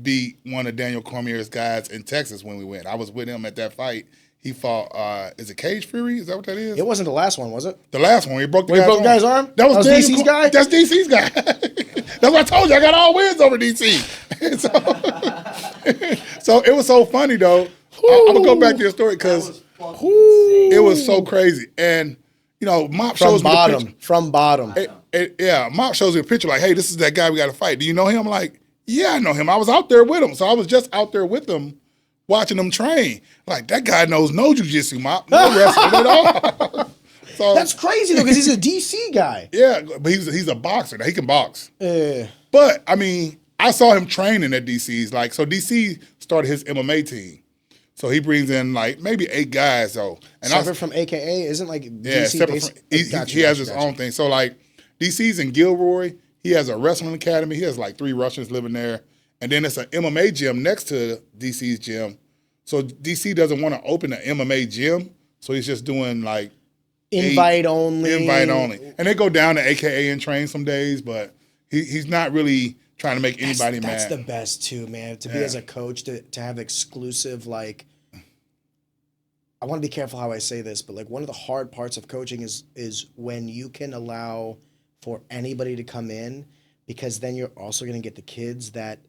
beat one of Daniel Cormier's guys in Texas when we went. I was with him at that fight. He fought, is it Cage Fury? Is that what that is? It wasn't the last one, was it? The last one. He broke the guy's arm? That was DC's guy? That's DC's guy. That's what I told you. I got all wins over DC. So it was so funny, though. I'm going to go back to your story because it was so crazy. And, you know, Mop shows me the picture. From bottom. Yeah, Mop shows me a picture like, hey, this is that guy we got to fight. Do you know him? I'm like, yeah, I know him. I was out there with him. So I was just out there with him watching them train. Like, that guy knows no jiu-jitsu, no wrestling at all. So, That's crazy though, because he's a DC guy. yeah, but he's a boxer. He can box. Yeah. But I mean, I saw him training at DC's. Like, so DC started his MMA team. So he brings in like maybe 8 guys though. And Separate from AKA, isn't like yeah, DC separate based? from, he has his own thing. So like DC's in Gilroy, he has a wrestling academy. He has like 3 Russians living there. And then it's an MMA gym next to DC's gym. So DC doesn't want to open an MMA gym. So he's just doing like Invite only. And they go down to AKA and train some days, but he's not really trying to make anybody mad. That's the best too, man. To be as a coach, to have exclusive, like, I want to be careful how I say this, but like one of the hard parts of coaching is when you can allow for anybody to come in, because then you're also going to get the kids that,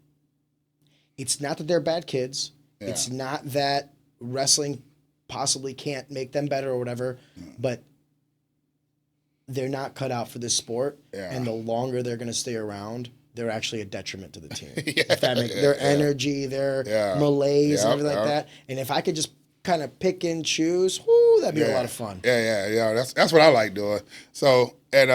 it's not that they're bad kids. Yeah. It's not that wrestling possibly can't make them better or whatever, but they're not cut out for this sport. Yeah. And the longer they're going to stay around, they're actually a detriment to the team. If that makes their energy, their malaise, and everything like that. And if I could just kind of pick and choose, that'd be a lot of fun. Yeah. That's what I like doing. So, and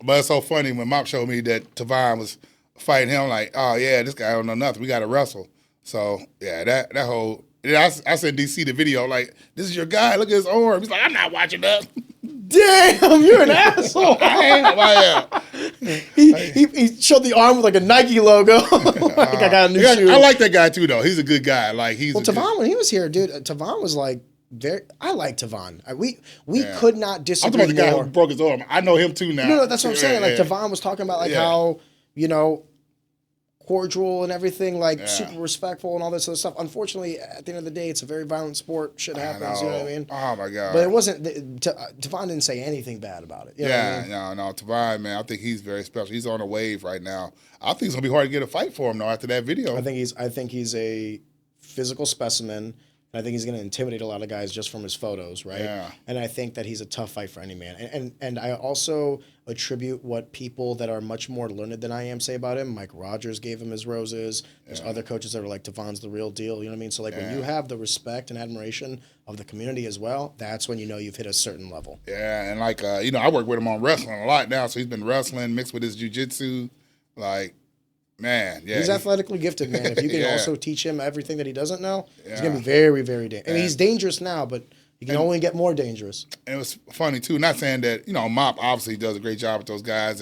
but it's so funny when Mop showed me that Tavon was fighting him, like, oh yeah, this guy don't know nothing. We got to wrestle. So yeah, that whole. I sent DC the video, like, this is your guy. Look at his arm. He's like, I'm not watching that. Damn, you're an asshole. He showed the arm with like a Nike logo. Like, I got a new shoe. I like that guy too, though. He's a good guy. Like, he's Tavon, when he was here, dude, Tavon was like I like Tavon. We could not disagree. I'm talking about the guy who broke his arm. I know him too now. No, that's what I'm saying. Like, Tavon was talking about like how, cordial and everything, like super respectful and all this other stuff. Unfortunately, at the end of the day, it's a very violent sport. Shit happens, you know what I mean? Oh my God. But it wasn't, Tavon didn't say anything bad about it. You know what I mean? No, Tavon, man, I think he's very special. He's on a wave right now. I think it's gonna be hard to get a fight for him though after that video. I think he's a physical specimen. I think he's going to intimidate a lot of guys just from his photos, right? Yeah. And I think that he's a tough fight for any man. And I also attribute what people that are much more learned than I am say about him. Mike Rogers gave him his roses. There's other coaches that are like, Tavon's the real deal. You know what I mean? So like when you have the respect and admiration of the community as well, that's when you know you've hit a certain level. Yeah, and like, I work with him on wrestling a lot now. So he's been wrestling mixed with his jiu-jitsu, like, man, he's athletically gifted, man. If you can also teach him everything that he doesn't know, he's gonna be very, very dangerous. And he's dangerous now, but he can only get more dangerous. And it was funny too. Not saying that Mop obviously does a great job with those guys,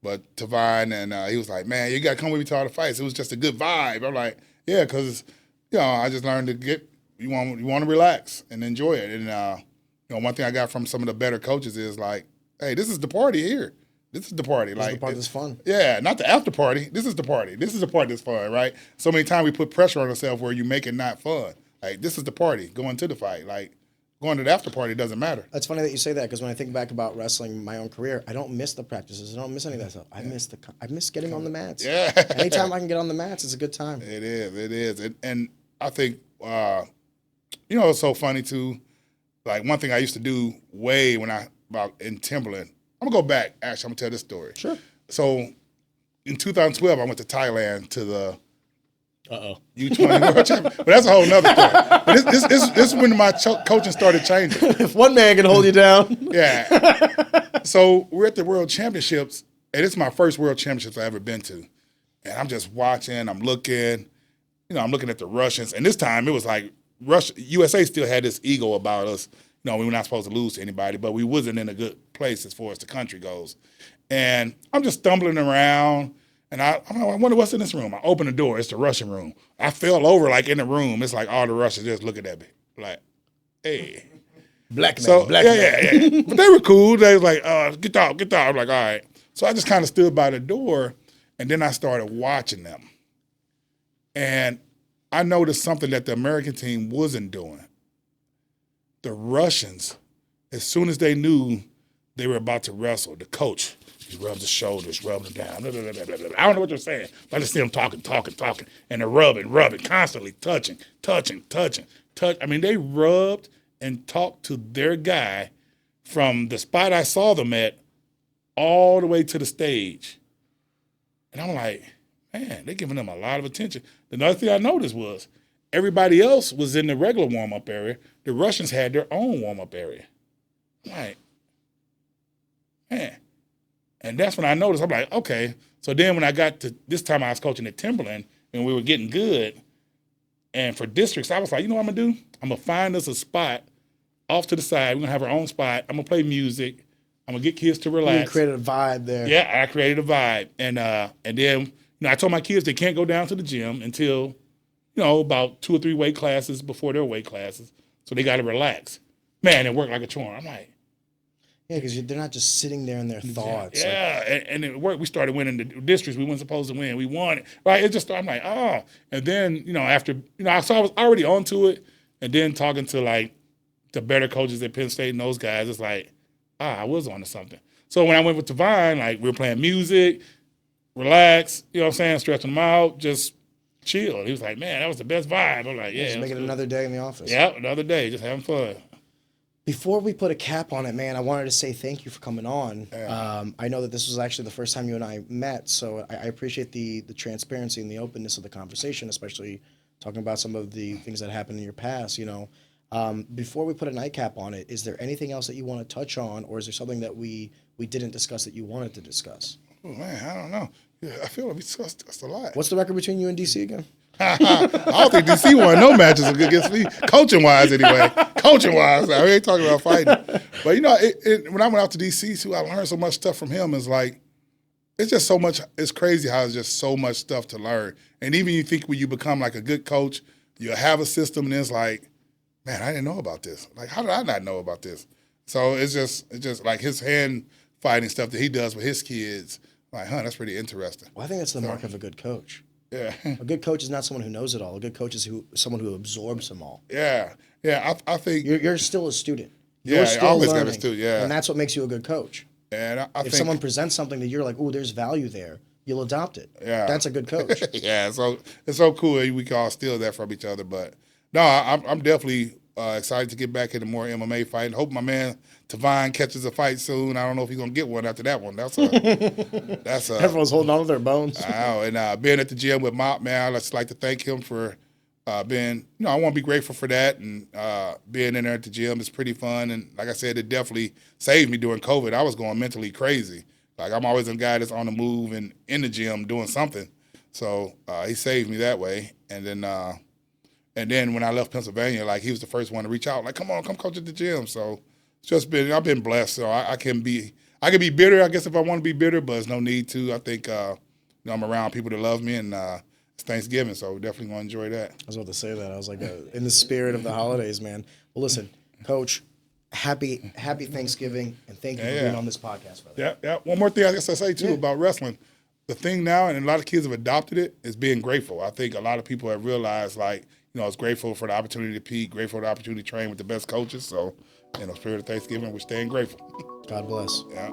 but Tavon and he was like, man, you gotta come with me to all the fights. It was just a good vibe. I'm like, yeah, because I just learned to you want to relax and enjoy it. And one thing I got from some of the better coaches is like, hey, this is the party here. This is the party. This is the part that's fun. Yeah, not the after party. This is the party. This is the part that's fun, right? So many times we put pressure on ourselves where you make it not fun. Like, this is the party, going to the fight. Like, going to the after party doesn't matter. That's funny that you say that, because when I think back about wrestling, my own career, I don't miss the practices. I don't miss any of that stuff. I miss getting on the mats. Yeah. Anytime I can get on the mats, it's a good time. It is. And I think, it's so funny too. Like, one thing I used to do in Timberland, I'm going to go back. Actually, I'm going to tell this story. Sure. So, in 2012, I went to Thailand to the U20 World Championship. But that's a whole nother story. But this is when my coaching started changing. If one man can hold you down. Yeah. So, we're at the World Championships, and it's my first World Championships I've ever been to. And I'm just watching. I'm looking. I'm looking at the Russians. And this time, it was like USA still had this ego about us. We were not supposed to lose to anybody, but we wasn't in a good place as far as the country goes. And I'm just stumbling around, and I wonder what's in this room. I open the door. It's the Russian room. I fell over like in the room. It's like all the Russians just looking at me like, hey. Black man. Yeah. But they were cool. They was like, get out. I'm like, all right. So I just kind of stood by the door, and then I started watching them. And I noticed something that the American team wasn't doing. The Russians, as soon as they knew they were about to wrestle, the coach, he rubs his shoulders, rubbing them down. Blah, blah, blah, blah, blah. I don't know what they're saying, but I just see them talking, and they're rubbing, constantly touching. I mean, they rubbed and talked to their guy from the spot I saw them at all the way to the stage. And I'm like, man, they're giving them a lot of attention. Another thing I noticed was everybody else was in the regular warm-up area. The Russians had their own warm-up area. I'm like, man. And that's when I noticed, I'm like, okay. So then when I got to, this time I was coaching at Timberland, and we were getting good. And for districts, I was like, you know what I'm going to do? I'm going to find us a spot off to the side. We're going to have our own spot. I'm going to play music. I'm going to get kids to relax. You created a vibe there. Yeah, I created a vibe. And then, I told my kids they can't go down to the gym until, about 2 or 3 weight classes before their weight classes. So they got to relax. Man, it worked like a charm. I'm like, yeah, because they're not just sitting there in their thoughts. Yeah, and it worked. We started winning the districts we weren't supposed to win. We won it. Right? It just, I'm like, oh. And then, after, so I was already onto it. And then talking to, like, the better coaches at Penn State and those guys, it's like, I was onto something. So when I went with Devine, like, we were playing music, relax, stretching them out, just chill. He was like, man, that was the best vibe. I'm like, yeah. Just making another day in the office. Yeah, another day, just having fun. Before we put a cap on it, man, I wanted to say thank you for coming on. Yeah. I know that this was actually the first time you and I met, so I appreciate the transparency and the openness of the conversation, especially talking about some of the things that happened in your past, Before we put a nightcap on it, is there anything else that you want to touch on, or is there something that we didn't discuss that you wanted to discuss? Oh, man, I don't know. Yeah, I feel like we discussed a lot. What's the record between you and DC again? I don't think DC won no matches against me, coaching-wise anyway. Coaching-wise, we ain't talking about fighting. But, when I went out to DC, too, I learned so much stuff from him. It's like, it's just so much, it's crazy how it's just so much stuff to learn. And even you think when you become like a good coach, you have a system and it's like, man, I didn't know about this. Like, how did I not know about this? So it's just like his hand fighting stuff that he does with his kids. Like, that's pretty interesting. Well, I think that's the mark of a good coach. Yeah. A good coach is not someone who knows it all. A good coach is someone who absorbs them all. Yeah. Yeah, I think. You're still a student. You're still always got a student, yeah. And that's what makes you a good coach. And I think if someone presents something that you're like, oh, there's value there, you'll adopt it. Yeah. That's a good coach. Yeah, so it's so cool we can all steal that from each other. But, no, I'm definitely excited to get back into more MMA fighting. Hope my man Tavine catches a fight soon. I don't know if he's gonna get one after that one. That's Everyone's holding on to their bones. I know. And being at the gym with Mop, man, I'd just like to thank him for being. I want to be grateful for that, and being in there at the gym is pretty fun. And like I said, it definitely saved me during COVID. I was going mentally crazy. Like I'm always a guy that's on the move and in the gym doing something. So he saved me that way. And then when I left Pennsylvania, like he was the first one to reach out, like, come coach at the gym. So it's just I've been blessed. So I can be bitter, I guess, if I want to be bitter, but there's no need to. I think I'm around people that love me, and it's Thanksgiving, so we're definitely gonna enjoy that. I was about to say that. I was like, in the spirit of the holidays, man. Well, listen, Coach, happy Thanksgiving, and thank you for being on this podcast, brother. Yeah. One more thing I guess I say too about wrestling. The thing now, and a lot of kids have adopted it, is being grateful. I think a lot of people have realized, like, I was grateful for the opportunity to compete, grateful for the opportunity to train with the best coaches. So, spirit of Thanksgiving, we're staying grateful. God bless. Yeah.